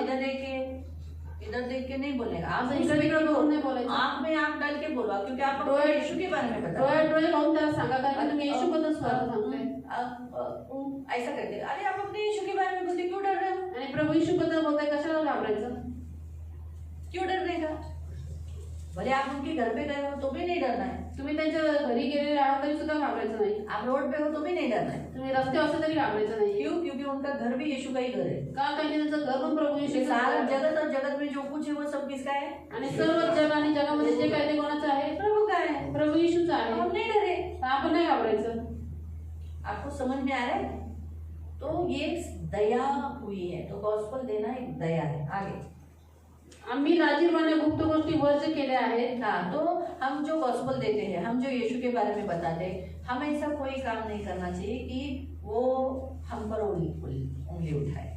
इधर देख के नहीं बोलेगा. आप
असं
उस
इकडे
व्यक्ति
तिकडे
को
बघून नाही बोलायचं.
आंख में आंख डाल के बोलो, क्योंकि आप
डोळे-
यीशु के बारे में बता.
डोळे डोळे लावून त्याला सांगा कारण की तुम्ही येशू बद्दल स्वार्थ सांगताय.
ऐसा करते, अरे आप अपने यीशु के बारे में बोलते, क्यों डर रहे हो?
आणि प्रभू येशू बद्दल बोलताय, कशाला घाबरायचं.
क्यों डरने का? भले आप उनके घर पे गए हो तो भी नहीं डरना है.
तुम्ही त्यांच्या घरी गेलेले आहात तरी सुद्धा घाबरायचं नाही.
आप रोड पे हो तो भी नहीं डरना है.
तुम्ही रस्त्यावर असले तरी घाबरायचं नाही.
क्यों? क्योंकि उनका घर भी यीशु का ही घर है.
का कारण की त्यांचं घर पण प्रभू
ये
येशू
सारा जगत और जगत में जो कुछ है वो सब किसका है?
आणि सर्व जग आणि जगामध्ये जे काय ते कोणाचं आहे,
प्रभु का है.
प्रभू येशूचं
तो
आहे.
हम नहीं डरे.
तर आपण नाही घाबरायचं.
आपको समझ में आ रहा है? तो ये दया हुई है. तो गॉस्पेल देना एक दया है. आगे
आम्ही लाजीरवाण्या गुप्त गोष्टी वर्ज केल्या आहेत.
हाँ, तो हम जो गॉस्पेल देते हैं, हम जो यीशु के बारे में बताते हैं, हमें ऐसा कोई काम नहीं करना चाहिए कि वो हम पर उंगली उठाए.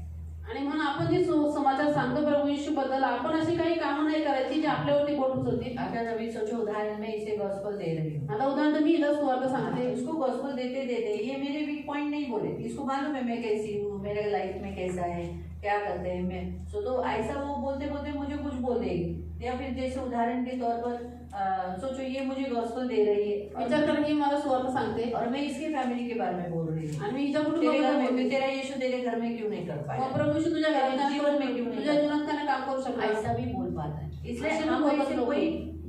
आणि म्हणून आपण जे समाचार सांगतो प्रभू येशू बद्दल, आपण अशी काही कामं नाही करायची जे आपल्यावरती बोट उचलतील.
अगर अभी सोचो, उदाहरण में इसे गॉस्पेल दे रही हूँ.
आता उदाहरण मी इथं सुवार्थ सांगते.
इसको गॉस्पेल देते देते ये मेरे वीक पॉइंट नहीं बोले. इसको मालूम है मैं कैसी हूँ, मेरे लाइफ में कैसा है, क्या करते हैं मैं. सो तो ऐसा वो बोलते बोलते मुझे कुछ बोल देगी. या फिर जैसे उदाहरण के तौर पर सोचो ये मुझे गॉस्पेल दे रही है
विचार करा की मला सुवार्थ सांगते
और मैं इसकी फैमिली के बारे में बोल रही हूँ.
आणि मी हिच्या
तेरे घर में
कुटुंबाबद्दल
तेरा यीशु तेरे घर में क्यों नहीं कर पाया?
मग प्रभू येशू तुझ्या घरात काम
जीवन में क्यों नहीं
तुझ्या जीवनात त्याने काम करू शकला.
ऐसा भी बोल पाता है. इसलिए
असे
हम
बोलत
ऐसे
लोक.
कोई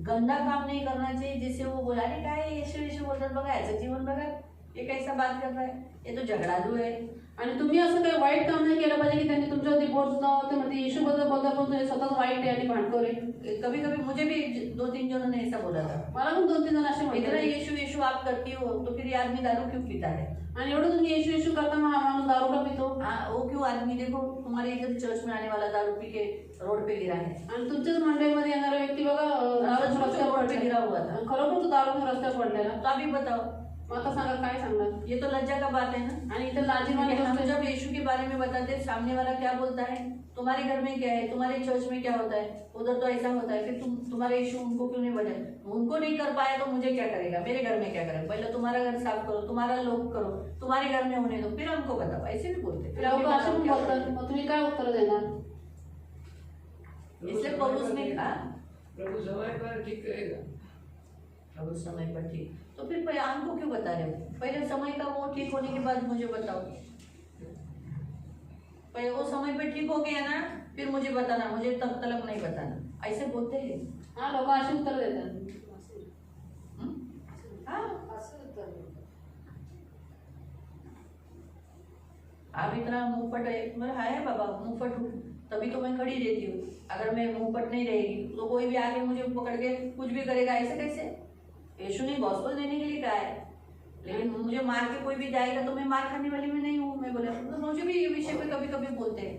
गंदा काम नहीं करना चाहिए जिससे वो बोला अरे काय यीशु यीशु बोलतात बघा, याचं जीवन बघा, ये कैसा बात कर रहा है, ये तो झगड़ालू है.
आणि तुम्ही असं काही वाईट काम नाही केलं पाहिजे की त्यांनी तुमच्यावरती बोट उचलावं. ते म्हणते येशू बद्दल बोलता पण तुम्ही स्वतःच वाईट आहे आणि भांडखोर आहे.
कभी कभी मुझे भी 2-3 जनों ने ऐसा बोला था,
मला पण 2-3 जण असे
इतना
म्हणतात.
यीशु यीशु आप करती हो तो फिर ये आदमी दारू क्यों पीता है?
आणि एवढं तुम्ही येशू येशू करता मग हा माणूस दारू का पितो.
वो क्यों आदमी देखो तुम्हारे इधर चर्च में आने वाला दारू पी के रोड पे गिरा है.
आणि तुमच्याच मंडळीमध्ये येणारा व्यक्ती बघा दारू रस्त्यावर
रोड पे
पडलेला.
गिरा हुआ था.
खरोखर तो दारू रस्त्यावर पडलेला.
तो अभी बताओ,
मग आता सांगा काय सांगणार.
ये तो लज्जा का बात है ना.
आणि इथं लाजीरवाणी
हम
गोष्ट
जब यीशु के बारे में बताते हैं, सामने वाला क्या बोलता है, तुम्हारे घर में क्या है, तुम्हारे चर्च में क्या होता है, उधर तो ऐसा होता है, फिर तुम्हारे यीशु उनको क्यों नहीं बजाए? उनको नहीं कर पाया तो मुझे क्या करेगा, मेरे घर में क्या करेगा? पहले तुम्हारा घर साफ करो, तुम्हारा लोग करो, तुम्हारे घर में होने दो, फिर हमको बताओ. ऐसे भी बोलते. फिर
लोक
हमको
असे पण
बताओ क्या
बोलतात.
करें.
मग तुम्ही काय उत्तर देणार.
इसलिए पौलुस ने कहा
प्रभु समय पर ठीक करेगा.
अब उस समय पर ठीक, तो फिर पहले हमको क्यों बता रहे हो? पहले समय का वो ठीक होने के बाद मुझे बताओ. पहले वो समय पे ठीक हो गया ना, फिर मुझे बताना, मुझे तब तक नहीं बताना. ऐसे बोलते हैं.
हा लोक असे उत्तर देतात.
हाँ, आप इतना मुंहफट है. मैं है बाबा मुंहफट हूँ तभी तो मैं खड़ी रहती हूँ. अगर मैं मुंहफट नहीं रहेगी तो कोई भी आके मुझे पकड़ के कुछ भी करेगा. ऐसे कैसे? यीशु ने गॉस्पेल देने के लिए कहा है, लेकिन मुझे मार के कोई भी जाएगा तो मैं मार खाने वाली में नहीं हूँ. मैं बोला तो मुझे भी ये विषय पे कभी कभी बोलते हैं,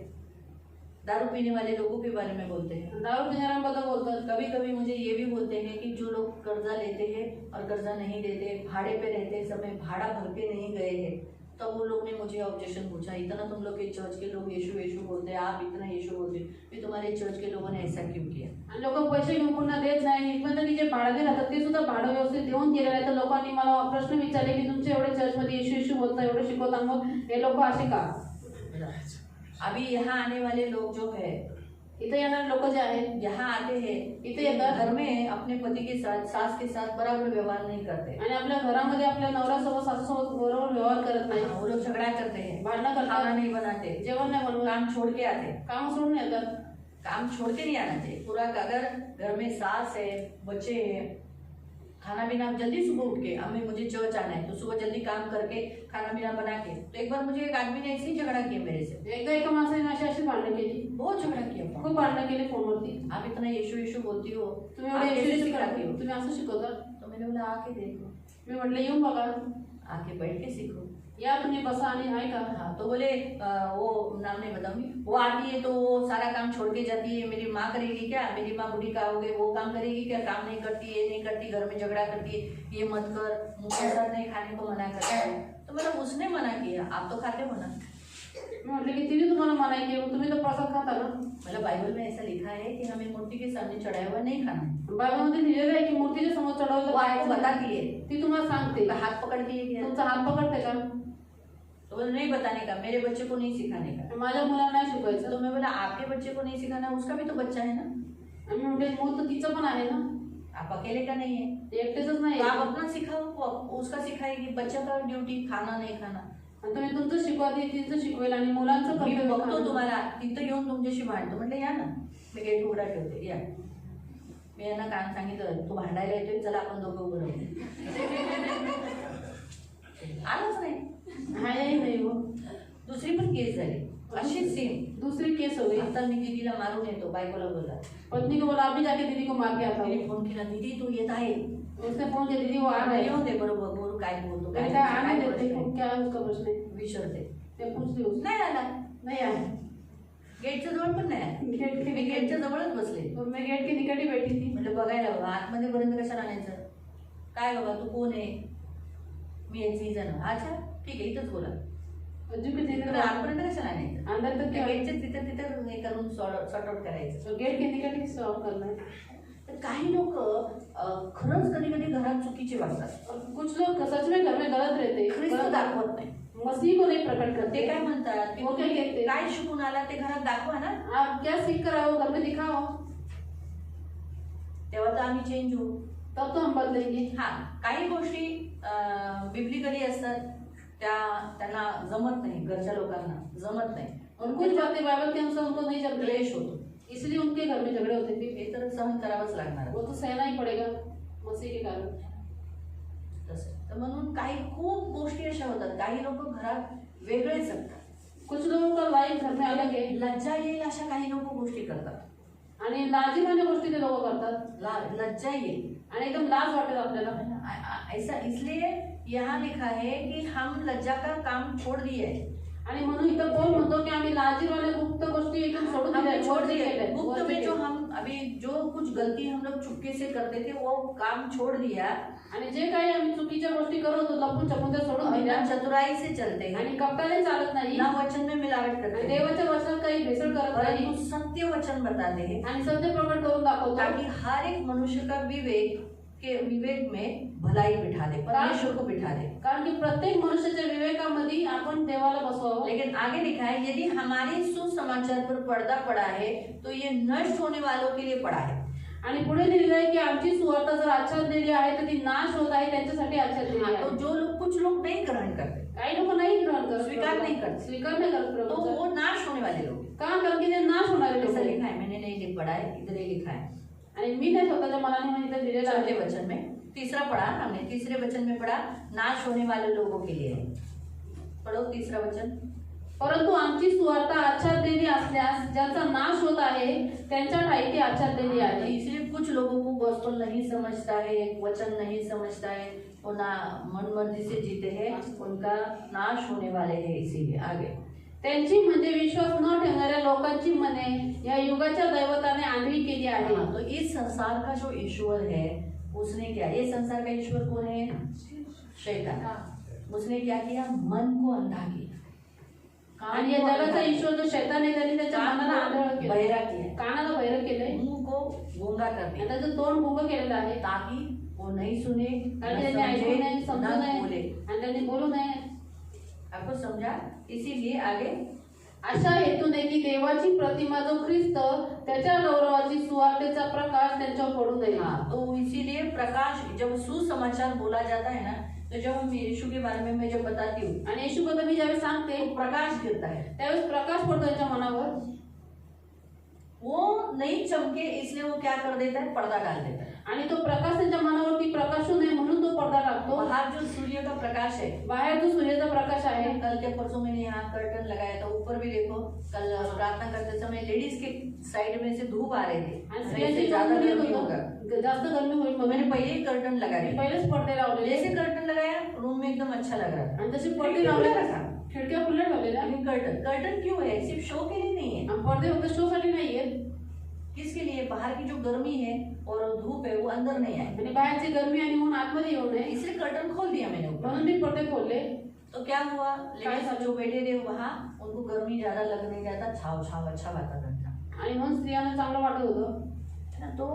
दारू पीने वाले लोगों के बारे में बोलते हैं.
दारू पिणाऱ्यांबद्दल बोलतात.
कभी कभी मुझे ये भी बोलते हैं कि जो लोग कर्जा लेते हैं और कर्जा नहीं देते, भाड़े पे रहते समय भाड़ा भर के नहीं गए हैं, तब वो लोग ने मुझे ऑब्जेक्शन पूछा, इतना तुम लोग के चर्च के लोग यीशु यीशु बोलते हैं, आप इतना यीशु बोलते हैं, फिर तुम्हारे चर्च के लोगों ने ऐसा क्यों किया?
आणि लोक पैसे घेऊन पुन्हा देत नाही. इथपर्यंत की जे भाडे राहतात ते सुद्धा भाडं व्यवस्थित देऊन गेलेलं आहे. तर लोकांनी मला प्रश्न विचारले की तुमचे एवढे चर्चमध्ये येशू येशू बोलता, एवढे शिकवता, मग हे लोक असे का.
अभी यहाँ आने वाले लोग जो है,
इथे येणारे लोक जे आहेत
यहाँ आते हैं,
इथे येतात
घर में अपने पति के साथ, सास के साथ बराबर व्यवहार नहीं करते.
आणि आपल्या घरामध्ये आपल्या नवऱ्यासोबत सासूसोबत बरोबर व्यवहार करत नाही.
वो लोग झगड़ा करते हैं,
भांडणं
खाना
करतात,
नहीं बनाते,
जेवण नाही बनवत,
काम छोड़ के आते.
काम सोडून येतात.
काम छोड़ के नहीं आना चाहिए. पूरा अगर घर में सास है, बच्चे हैं, खाना पीना जल्दी सुबह उठ के, अम्मी मुझे चर्च आना है, तो सुबह जल्दी काम करके खाना पीना बना के। तो एक बार मुझे एक आदमी ने ऐसे ही झगड़ा किया मेरे से,
एकदा एका माणसाने अशी भांडणं केली,
बहुत झगड़ा किया।
खूप भांडणं केली फोनवरती.
आप इतना यीशु यीशु बोलती हो,
तुम्ही
आप
एवढे
कैसे
यीशु
सिखाती हो?
तुम्ही असं शिकवता.
तो मैंने बोला आके देखो,
मी म्हटलं येऊन बघा,
आके बैठ के सीखो।
या तुम्ही बसा आणि ऐका.
हाँ, तो बोले वो नाम नहीं बताऊंगी, वो आती है तो वो सारा काम छोड़ के जाती है। मेरी माँ करेगी क्या, मेरी माँ बूढ़ी का हो गई, वो काम करेगी क्या, काम नहीं करती, ये नहीं करती, घर में झगड़ा करती है, ये मत कर, मुझे साथ नहीं खाने को मना करता है। तो मतलब उसने मना किया, आप तो खाते हो ना।
मी म्हटलं की तिने तुम्हाला मनाई केली, मग तुम्ही तर प्रसाद खाता ना.
मतलब बाइबल में ऐसा लिखा है कि हमें मूर्ति के सामने चढ़ाया हुआ नहीं खाना है।
बायबलमध्ये लिहिलेलं आहे की मूर्तीच्या समोर चढवलं
वो आपको
खायचं
बताती
नाही.
है,
ती तुम्हाला सांगते.
तो हाथ पकड़ के ये किया।
तुमचा हात पकडते का.
तो बोले नहीं बताने का, मेरे बच्चे को नहीं सिखाने का।
माझ्या मुलांना नाही शिकवायचं.
तो मैं बोला आपके बच्चे को नहीं सिखाना, उसका भी तो बच्चा है ना,
आणि म्हणजे मूल तर तिचं पण आहे ना,
आप अकेले का नहीं है।
एकटेच नाही.
तो आप अपना सिखाओ, वो उसका सिखाएगी। बच्चा का ड्यूटी खाना नहीं खाना।
आणि तुम्ही तुमचं शिकवा, ती तिचं शिकवेल आणि मुलांचं
मी
कर्तव्य
बघतो
खाणं.
तुम्हाला, तिथं येऊन तुमच्याशी भांडतो. म्हटलं या ना, मी गेट उघडा ठेवते, या. मी यांना कान सांगितलं, तू भांडायला येतोय, चला आपण दोघं उभं राहू. आलंच नाही.
हाय नाही हो.
दुसरी पण केस झाली अशीच सेम.
दूसरी केस हो गई.
आता मी दीदीला मारून येतो, बायकोला बोला.
पत्नी को बोला अभी जाके दीदी को मार के आता
तिने
हूँ.
फोन केला, दीदी तू येत आहे.
उसने फोन किया दीदी वो आ रहा है.
येऊन दे, बरोबर बोलू, काय बोलतो,
मैंने
काय
कहा आने
काय
देते
प्रश्न आहे?
क्या है उसका प्रश्न है.
विचारते.
मैं पूछती हूँ.
नाही आला,
नहीं आया.
गेटच्या जवळ पण नाही आला.
गेट के
मी गेटच्या जवळच बसले.
और मैं गेट के निकट ही बैठी थी.
म्हटलं बघायला बाबा, आतमध्ये पर्यंत कशाला आणायचं, काय बाबा तू कोण आहे, मी याची जण. अच्छा ठीक आहे, इथंच बोला.
अजू के
तर
निकट
आतपर्यंत कशाला आणायचं,
अंदर तक क्या.
गेटच्या तिथं हे करून सॉर्ट आउट करायचं.
तो गेट के निकट ही सॉल्व करना है.
तर काही लोक खरंच कधी कधी घरात चुकीचे वागतात,
और कुछ लोग सच में घर में गलत रहते हैं.
ख्रिस्त दाखवत नाही.
मसीह को नहीं प्रकट
ते
करते.
काय म्हणतात, की
वो क्या
तुम्ही
कहते?
काय शिकून आला ते घरात दाखवा ना,
आप क्या सीख कर आओ घर में दिखाओ,
तेव्हा तर आम्ही चेंज होऊ.
तब तो हम बदलेंगे.
हा, काही गोष्टी बिब्लिकली असतात, त्यांना जमत नाही, घरच्या लोकांना जमत नाही,
और कुछ बातें बाइबल के अनुसार उनको नहीं जमती,
क्लेश होतो.
इसलिए उनके घर में झगड़े होते थे.
हे तर सहन करावंच लागणार.
वो तो सहना ही पड़ेगा मसीह के कारण.
तसं तर म्हणून काही खूप गोष्टी अशा होतात, काही लोक घरात वेगळे जगतात.
कुछ लोगों का लाइफ घर में अलग है
लज्जा येईल अशा काही लोक गोष्टी करतात.
आणि लाजिरवाण्या गोष्टी ते लोक करतात
लज्जा येईल.
आणि एकदम लाज वाटेल आपल्याला.
ऐसा इसलिए यहाँ लिखा है कि हम लज्जा का काम छोड़ दिए है.
आणि म्हणून इथं कोण म्हणतो की आम्ही लाजिरवाण्या गुप्त गोष्टी एकदम सोडून
हमने
दिल्या,
छोड़ दिया
केलंय,
है. गुप्त
वरती
में जो
केलंय.
हम अभी जो कुछ गलती हम लोग चुपके से करते थे वो काम छोड़ दिया.
आणि जे काही आम्ही चुकीच्या गोष्टी करत होतो लपून छपून त्या सोडून
और
दिल्या.
ना चतुराई से चलते हैं,
आणि कपटाने चालत नाही,
ना वचन में मिलावट
आणि
करते हैं,
देवाच्या वचनात काही भेसळ करत
परंतु
नाही,
सत्य वचन बताते हैं,
आणि सत्य प्रकट करून दाखवतो.
ताकि हर एक मनुष्य का विवेक में भलाई बिठा दे, परमेश्वर को बिठा दे.
कारण की प्रत्येक मनुष्याच्या विवेकामध्ये आपण देवाला बसवावं.
लेकिन आगे लिखा है, यदि हमारे सुसमाचार पर पर्दा पड़ा है तो ये नष्ट होने वालों के लिए पड़ा है.
आणि पुढे लिहिलेलं आहे की आमची सुवार्ता जर आच्छादलेली आहे तर ती नाश होत आहे त्यांच्यासाठी आच्छादलेली
हाँ,
आहे.
तो जो लोग कुछ लोग नहीं ग्रहण करते,
काही लोक नाही ग्रहण करत,
स्वीकार नहीं करते.
स्वीकार नाही करत
तो
प्रभूचा.
वो नाश होने वाले लोग.
का कारण की ते नाश होणारे लोक
ऐसा
आहेत.
लिखा है, मैंने नहीं लिख पढ़ा है, इधर ही लिखा है.
आणि मी नाही स्वतःच्या मनाने म्हणून लिहिलेलं
चौथे
आहे.
वचन में तीसरा पढ़ा हमने, तीसरे वचन में पढ़ा नाश होने वाले लोगों के लिए है. पढ़ो तीसरा वचन.
परंतु आमची सुवार्ता आच्छादलेली असल्यास ज्यांचा नाश होत आहे त्यांच्या ठाई ती आच्छादलेली आहे.
इसलिए कुछ लोगों को गॉस्पेल नहीं समझता है, वचन नहीं समझता है, वो ना मन मर्जी से जीते हैं, उनका नाश होने वाले हैं. इसीलिए आगे
त्यांची म्हणजे विश्वास न ठेवणाऱ्या लोकांची मने या युगाच्या दैवताने आंधळी केली आहे.
हाँ, तो इस संसार का जो ईश्वर है उसने क्या, ये संसार का ईश्वर कौन है, शैतान. उसने क्या किया, मन को अंधा किया,
आणि या जगाचा ईश्वर जो शैतान आहे त्याने त्याच्या मनाला आंधळ केलं,
बहिरा किया,
कानाला बहिरं केलंय,
मुंह को गूंगा कर
आणि
दिया,
त्याचं तोंड गुंग केलेलं आहे.
ताकि वो नहीं सुने,
आणि
न
त्यांनी ऐकू नये,
समझे,
समजू
न
नये
बोले.
आणि त्यांनी बोलू नये.
आपको समझा. इसीलिए आगे
अशा हेतूने की देवाची प्रतिमा जो ख्रिस्त त्याच्या गौरवाची सुवार्तेचा प्रकाश त्यांच्यावर पडू नये.
हाँ, तो इसीलिए प्रकाश, जब सुसमाचार बोला जाता है ना, तो जब हम यीशु के बारे में मैं जब बताती हूँ,
आणि येशूबद्दल मी ज्यावेळेस सांगते
तो प्रकाश गिरता है.
त्यावेळेस प्रकाश पडतो त्यांच्या मनावर.
वो नहीं चमके इसलिए वो क्या कर देता है, पर्दा डाल देता है.
आणि तो प्रकाश त्यांच्या मनावरती प्रकाशून
का प्रकाश है।
बाहेर जो सूर्याचा प्रकाश आहे,
कल के परसों मैंने यहाँ कर्टन लगाया था, ऊपर भी देखो कल प्रार्थना करते समय लेडीज के साइड में से धूप आ रहे थे,
आणि
इससे
स्त्रियांची
ज्यादा
गर्मी
गर्मी
होत
होगा।
होतं. जास्त गरमी होईल
तो मैंने
म्हणून
पहले ही कर्टन लगा
मी
दिया।
पहिलेच पडदे लावलेले
जैसे कर्टन लगाया रूम में एकदम अच्छा लग रहा था।
आणि जसे पडदे
खिड़की
लावले
खुला रखा।
खिडक्या खुल्या ठेवलेल्या.
लेकिन कर्टन क्यों है? सिर्फ शो के लिए नहीं है।
आणि पडदे फक्त शो साठी नाहीये,
किसके लिए? बाहर की जो गर्मी है और धूप है वो अंदर नहीं आए,
आणि बाहेरची गरमी आणि ऊन आतमध्ये येऊ नये
इसलिए कर्टन खोल दिया मैंने ऊपर।
म्हणून मी पडदे खोलले.
तो क्या हुआ,
काय
लेडीज जो बैठे थे वहाँ उनको गर्मी ज्यादा लग नहीं जाता, छाव छाव अच्छा वातावरण था,
आणि म्हणून स्त्रियांना चांगलं वाटत होतं.
है ना। तो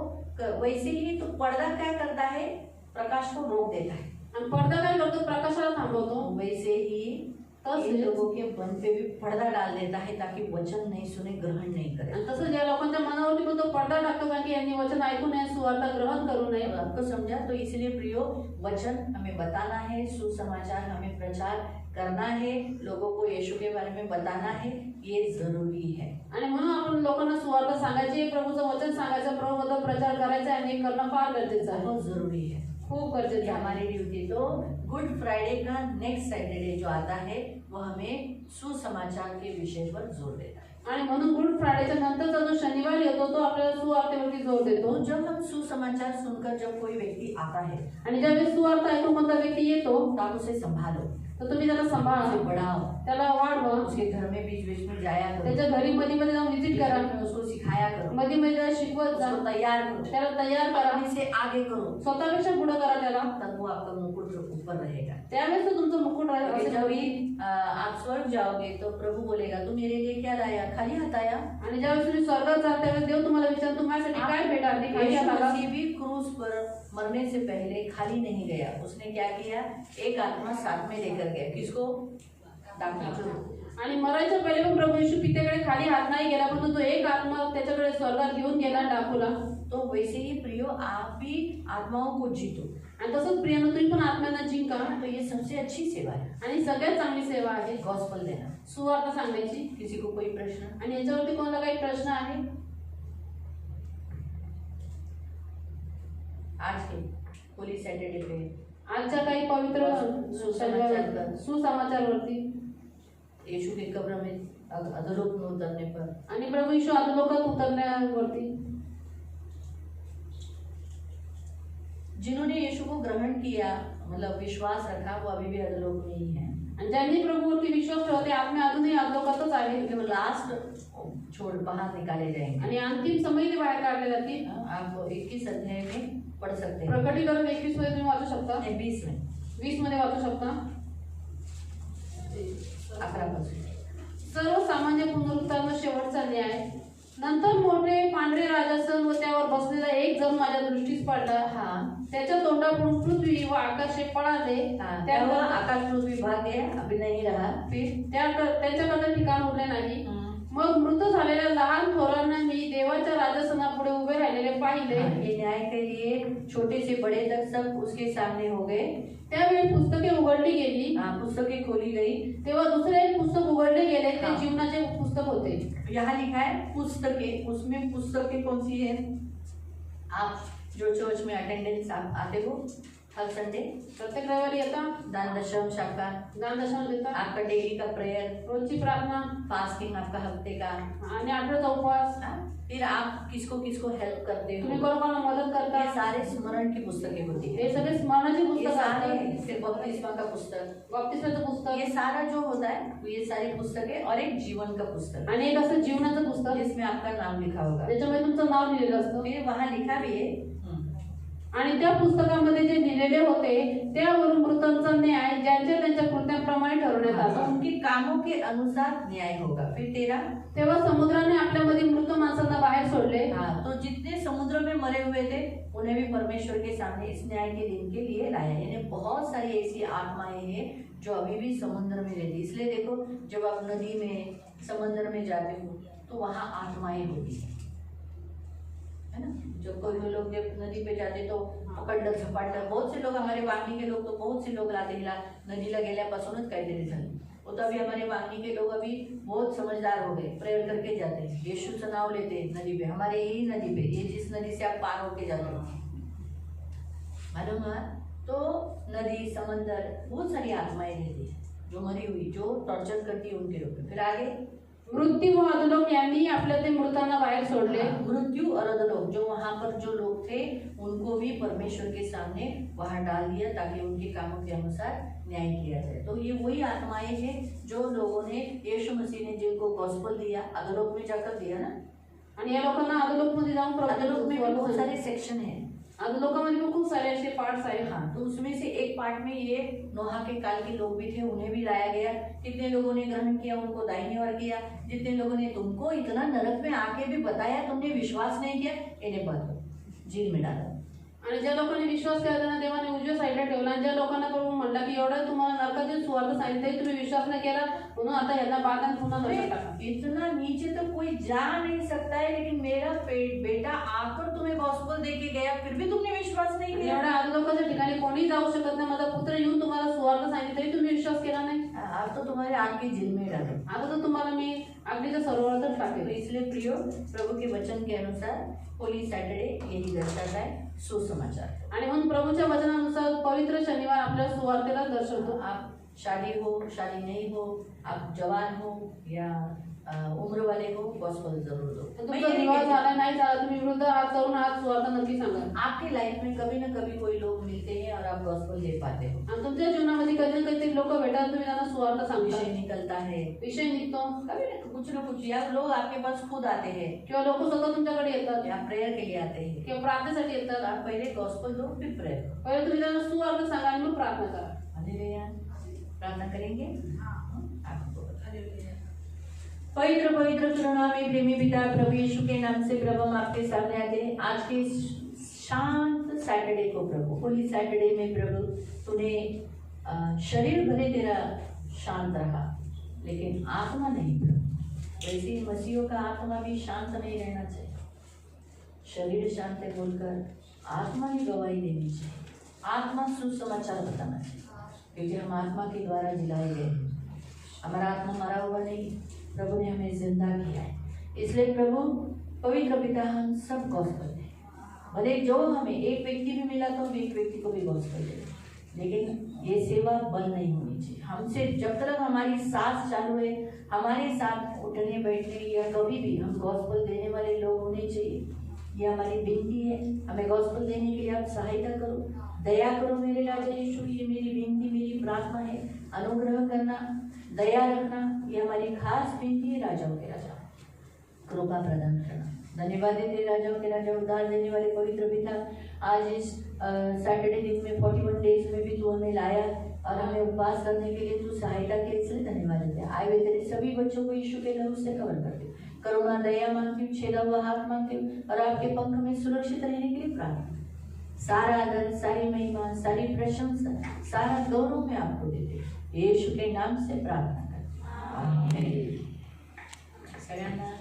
वैसे ही तो पर्दा क्या करता है? प्रकाश को रोक देता है।
आणि पडदा काय करतो? प्रकाशाला थांबवतो.
वैसे ही इन लोगों के मन पे भी पर्दा डाल देता है ताकि वचन नहीं सुने, ग्रहण नहीं करे।
आणि तसं ज्या लोकांच्या मनावरती पण तो पडदा टाकतो कारण की यांनी वचन ऐकू नये, सुवार्ता ग्रहण करू नये.
तो आपको समझा? तो इसलिए प्रियो, वचन हमें बताना है, सुसमाचार हमें प्रचार करना है, लोगों को यीशु के बारे में बताना है, ये जरूरी है।
आणि म्हणून आपण लोकांना सुवार्ता सांगायची, प्रभूचं वचन सांगायचं, प्रभूबद्दल प्रचार करायचा आणि हे करणं फार गरजेचं आहे,
बहुत जरूरी है,
खूप गरजेचं
ये
आहे.
हमारी ड्यूटी। तो गुड फ्राइडे का नेक्स्ट सैटरडे जो आता है वो हमें सुसमाचार के विषय पर जोर देता है।
आणि म्हणून गुड फ्रायडेच्या नंतरचा जो शनिवार येतो तो आपल्याला सुवार्तेवरती जोर देतो.
तो जब हम सुसमाचार सुनकर जब कोई व्यक्ति आता है
आणि ज्यावेळेस सुवार्ता ऐकून कोणता व्यक्ती येतो
तो आप उसे संभालो,
तर तुम्ही त्याला सांभाळा,
उसे बढ़ाओ,
त्याला वाढवा,
उसके घर में बीच बीच में जाया करो,
त्याच्या घरी मध्ये मध्ये जाऊन व्हिजिट करा,
में उसको सिखाया करो,
मध्ये मध्ये त्याला शिकवत जा,
उसको तैयार करो,
त्याला तयार करा,
अपने से आगे करो,
स्वतःपेक्षा पुढे करा त्याला,
तब वो आपका मुकुट ऊपर रहेगा।
त्यावेळेस तो तुमचं मुकुट राहील.
क्योंकि
असे
जब
जवळ
भी आप स्वर्ग जाओगे तो प्रभु बोलेगा तू मेरे लिए क्या लाया? खाली हाथ आया।
आणि ज्यावेळेस तुम्ही स्वर्गात जाल त्यावेळेस देव तुम्हाला विचारतो तुम्हासाठी काय भेट आणली, खाली
यीशु
हात आला.
मसीह भी क्रूस पर मरने से पहले खाली नहीं गया, उसने क्या किया? एक आत्मा साथ में लेकर गया, किसको? दाखवतो।
आणि मरायच्या पहिले पण प्रभू येशू पित्याकडे खाली हात नाही गेला, परंतु तो एक आत्मा त्याच्याकडे स्वर्गात घेऊन गेला डाकूला.
तो वैसे ही प्रियो आप भी आत्माओं को जीतो,
आणि तसंच प्रियानं तुम्ही पण आत्म्यांना जिंका.
तो ये सबसे अच्छी सेवा है,
आणि सगळ्यात चांगली सेवा आहे
गॉस्पल देना।
सुवार्ता सांगायची.
किसी को कोई प्रश्न?
आणि याच्यावरती कोणाला काही प्रश्न आहे?
आज के होली सैटरडे पे
आजच्या काही पवित्र सुसमाचारवरती
यीशु के कब्र में अधोलोक में उतरने पर
आणि प्रभू येशू अधोलोकात उतरण्यावरती
जिन्होंने यीशु को ग्रहण किया, मतलब विश्वास रखा, वो अभी भी अधोलोक में ही है।
आणि ज्यांनी प्रभूवरती विश्वास ठेवला ते आत्मे अजूनही अधोलोकातच आहे.
क्योंकि वो लास्ट छोड़ बाहर निकाले जाएंगे।
आणि अंतिम समय ते बाहेर काढले जातील.
आप 21 अध्याय में पढ़ सकते हैं,
प्रकटीकरण 21 मध्ये तुम्ही वाचू शकता,
20 में
20 मध्ये वाचू शकता.
11 पासून।
सर्वसामान्य पुनरुत्थान शेवटचा न्याय. नंतर मोठे पांढरे राजासन व त्यावर बसलेला एक जण माझ्या दृष्टीस पडला. त्याच्या तोंडाकडून पृथ्वी व आकाशे पळाले.
त्यावर आकाश पृथ्वी भाग गया, अभी नहीं रहा। फिर
त्याच्याकडे ठिकाण उरले नाही. मग मृत झालेल्या लहान थोरांना मी देवाच्या राजासनापुढे उभे राहिलेले पाहिले.
ये न्याय के लिए छोटे से बड़े तक सब उसके सामने हो गए।
त्यावेळी पुस्तके उघडली गेली.
पुस्तकें खोली गई।
तेव्हा दुसरे एक पुस्तक उघडले गेले, ते जीवनाचे पुस्तक होते.
यहाँ लिखा है पुस्तकें, उसमें पुस्तकें कौन सी है? आप जो चर्च में अटेंडेंस आते हो हर संडे,
प्रत्येक रविवारी येता,
दान दशम शाखा,
दान दशम देता,
आपका डेली का प्रेयर,
रोजची प्रार्थना,
फास्टिंग आपका हफ्ते का,
आणि आठवड्याचा उपवास.
फिर आप किसको किसको हेल्प करते
तुम्ही
हो,
कोणाला मदत करता.
ये सारे स्मरण की पुस्तकें होती है।
हे सगळे स्मरणाची
ये
पुस्तक
सारे
आहेत.
फिर बपतिस्मा का पुस्तक,
बाप्तिस्माचं पुस्तक,
ये सारा जो होता है ये सारी पुस्तकें और एक जीवन का पुस्तक
आणि एक असं जीवनाचं पुस्तक
जिसमें आपका नाम लिखा होगा।
त्याच्यामध्ये तुमचं नाव लिहिलेलं असतं.
फिर वहाँ लिखा भी है,
आणि त्या पुस्तकामध्ये जे लिहिलेले होते त्यावरून मृतांचा न्याय ज्यांच्या त्यांच्या कृत्यांप्रमाणे ठरवण्यात आला.
उनके कामों के अनुसार न्याय होगा। फिर 13,
तेव्हा समुद्राने आपल्यामध्ये मृत माणसांना बाहेर सोडले.
तो जितने समुद्र में मरे हुए थे उन्हें भी परमेश्वर के सामने इस न्याय के दिन के लिए लाया। यानी बहुत सारी ऐसी आत्माएं हैं जो अभी भी समुद्र में रहती। इसलिए देखो जब आप नदी में समुद्र में जाते हो तो वहाँ आत्माएं होती है ना। जब कोई लोग जब नदी पे जाते तो पकडलं झपाटलं, बहुत से लोग हमारे वांगी के लोग तो बहुत से लोग राहते नदीला गेल्यापासूनच काहीतरी झालं. तो अभी हमारे वांगी के लोग अभी बहुत समझदार हो गए, प्रेयर करके जाते हैं, यीशु नाम लेते हैं नदी पे, हमारे यही नदी पे, ये जिस नदी से आप पार होके जाते हो, मालूम है। तो नदी, समंदर, बहुत सारी आत्माएं रहती है जो मरी हुई, जो टॉर्चर करती है उनके रूप में। फिर आगे
मृत्यू व अधोलोक यांनी आपल्या ते मृतांना बाहेर सोडले।
मृत्यु और अधोलोक, जो वहां पर जो लोग थे उनको भी परमेश्वर के सामने वहां डाल दिया ताकि उनके कामों के अनुसार न्याय किया जाए। तो ये वही आत्माएं हैं जो लोगों ने, यीशु मसीह ने जिनको गॉस्पेल दिया, अधोलोक में जाकर दिया ना।
आणि या लोकांना अधोलोक मध्ये जाऊन
अधोलोक में भी बहुत सारे सेक्शन है।
अधोलोकामध्ये पण खूप सारे असे पार्ट्स आहेत।
हाँ, तो उसमें से एक पार्ट में ये नोहा के काल के लोग भी थे, उन्हें भी लाया गया। कितने लोगों ने ग्रहण किया, उनको दाहिनी ओर किया। जितने लोगों ने तुमको इतना नरक में आके भी बताया, तुमने विश्वास नहीं किया, इन्हें बंद जेल में डाला।
आणि ज्या लोकांनी विश्वास केला त्यांना देवाने उजव्या साईडला ठेवला, आणि ज्या लोकांना प्रभू म्हणला की एवढं तुम्हाला नरकाची सुवार्ता सांगितली, तुम्ही विश्वास नाही केला म्हणून आता यांना बांधून पुन्हा नरकात टाका।
इतना नीचे तो कोई जा नहीं सकता है, लेकिन मेरा बेटा आकर तुम्हें गॉस्पेल दे के गया, फिर भी तुमने विश्वास नहीं किया।
एवढ्या अधोलोकाच्या ठिकाणी कोणी जाऊ शकत नाही, माझा पुत्र येऊन तुम्हाला सुवार्ता सांगितली तरी तुम्ही विश्वास केला नाही।
अब तो तुम्हारे आग की जेल में डाले।
आता तर तुम्हाला मी अग्नीच्या सरोवरात
तो
टाकेल।
इसलिए प्रियो, प्रभु के वचन के अनुसार होली सैटरडे यही दर्शाता है सुसमाचार।
आणि म्हणून प्रभूच्या वचनानुसार पवित्र शनिवार आपल्या सुवार्तेला दर्शवतो।
आप शादी हो, शादी नहीं हो, आप जवान हो या उम्र वाले हो, गॉस्पेल जरूर दो।
तुमचा विवाह झाला नाही झाला, तुम्ही वृद्ध आहात, तरुण आहात, सुवार्ता नक्की सांगा।
आपकी लाइफ में कभी ना कभी कोई लोग मिलते हैं और आप गॉस्पेल दे पाते हो।
आणि तुमच्या जीवनामध्ये कधी ना कधी लोक भेटतात, तुम्ही त्यांना सुवार्ता सांगता,
विषय निकलता है,
विषय निघतो,
कभी ना कुछ या लोग आपके पास खुद आते हैं
किंवा लोक स्वतः तुमच्याकडे येतात
या प्रेयर के लिए आते हैं।
किंवा प्रार्थनेसाठी येतात।
आप पहले गॉस्पेल दो, फिर प्रेयर करो।
पहिले तुम्ही त्यांना सुवार्ता सांगा आणि मग प्रार्थना करा।
हालेलुया। प्रार्थना करेंगे। पवित्र पवित्र करुणामय प्रेमी पिता प्रभु यीशु के नाम से प्रभु हम आपके सामने आते हैं आज के शांत सैटरडे को प्रभु, होली सैटरडे में प्रभु तूने शरीर भले तेरा शांत रहा लेकिन आत्मा नहीं प्रभु। वैसे ही मसीहों का आत्मा भी शांत नहीं रहना चाहिए। शरीर शांत है बोलकर आत्मा ही गवाही देनी चाहिए, आत्मा सुसमाचार बताना चाहिए, क्योंकि हम आत्मा के द्वारा जिलाए गए हैं। हमारा आत्मा मरा हुआ नहीं, प्रभु ने हमें जिंदा किया है। इसलिए प्रभु पवित्र पिता हम सब गॉस्पेल दें। भले जो हमें एक व्यक्ति भी मिला तो हम एक व्यक्ति को भी गॉस्पेल दें, लेकिन ये सेवा बंद नहीं होनी चाहिए हमसे। जब तक हमारी सांस चालू है, हमारे साथ उठने बैठने या कभी भी हम गॉस्पेल देने वाले लोग होने चाहिए। ये हमारी विनती है, हमें गॉस्पेल देने के लिए आप सहायता करो, दया करो मेरे राजा यीशु। ये मेरी विनती, मेरी प्रार्थना है, अनुग्रह करना, दया रखना, ये हमारी खास विनती है। राजाओं के राजा कृपा प्रदान करना। धन्यवाद है तेरे राजाओं के राजा, उद्धार देने वाले पवित्र पिता। आज इस सैटरडे दिन में 41 डेज में भी तू हमें लाया और हमें उपवास करने के लिए तू सहायता की, इसलिए धन्यवाद देते हैं। आए हुए तेरे सभी बच्चों को यीशु के लहू से कवर कर दे। करुणा दया मांगती हूँ, छेदा हुआ हाथ मांगती हूँ और आपके पंख में सुरक्षित रहने के लिए प्रार्थना। सारा आदर, सारी महिमा, सारी प्रशंसा, सारा गौरव में आपको देते हैं। यीशु के नाम से प्रार्थना करते हैं। आमीन। सगळ्यांना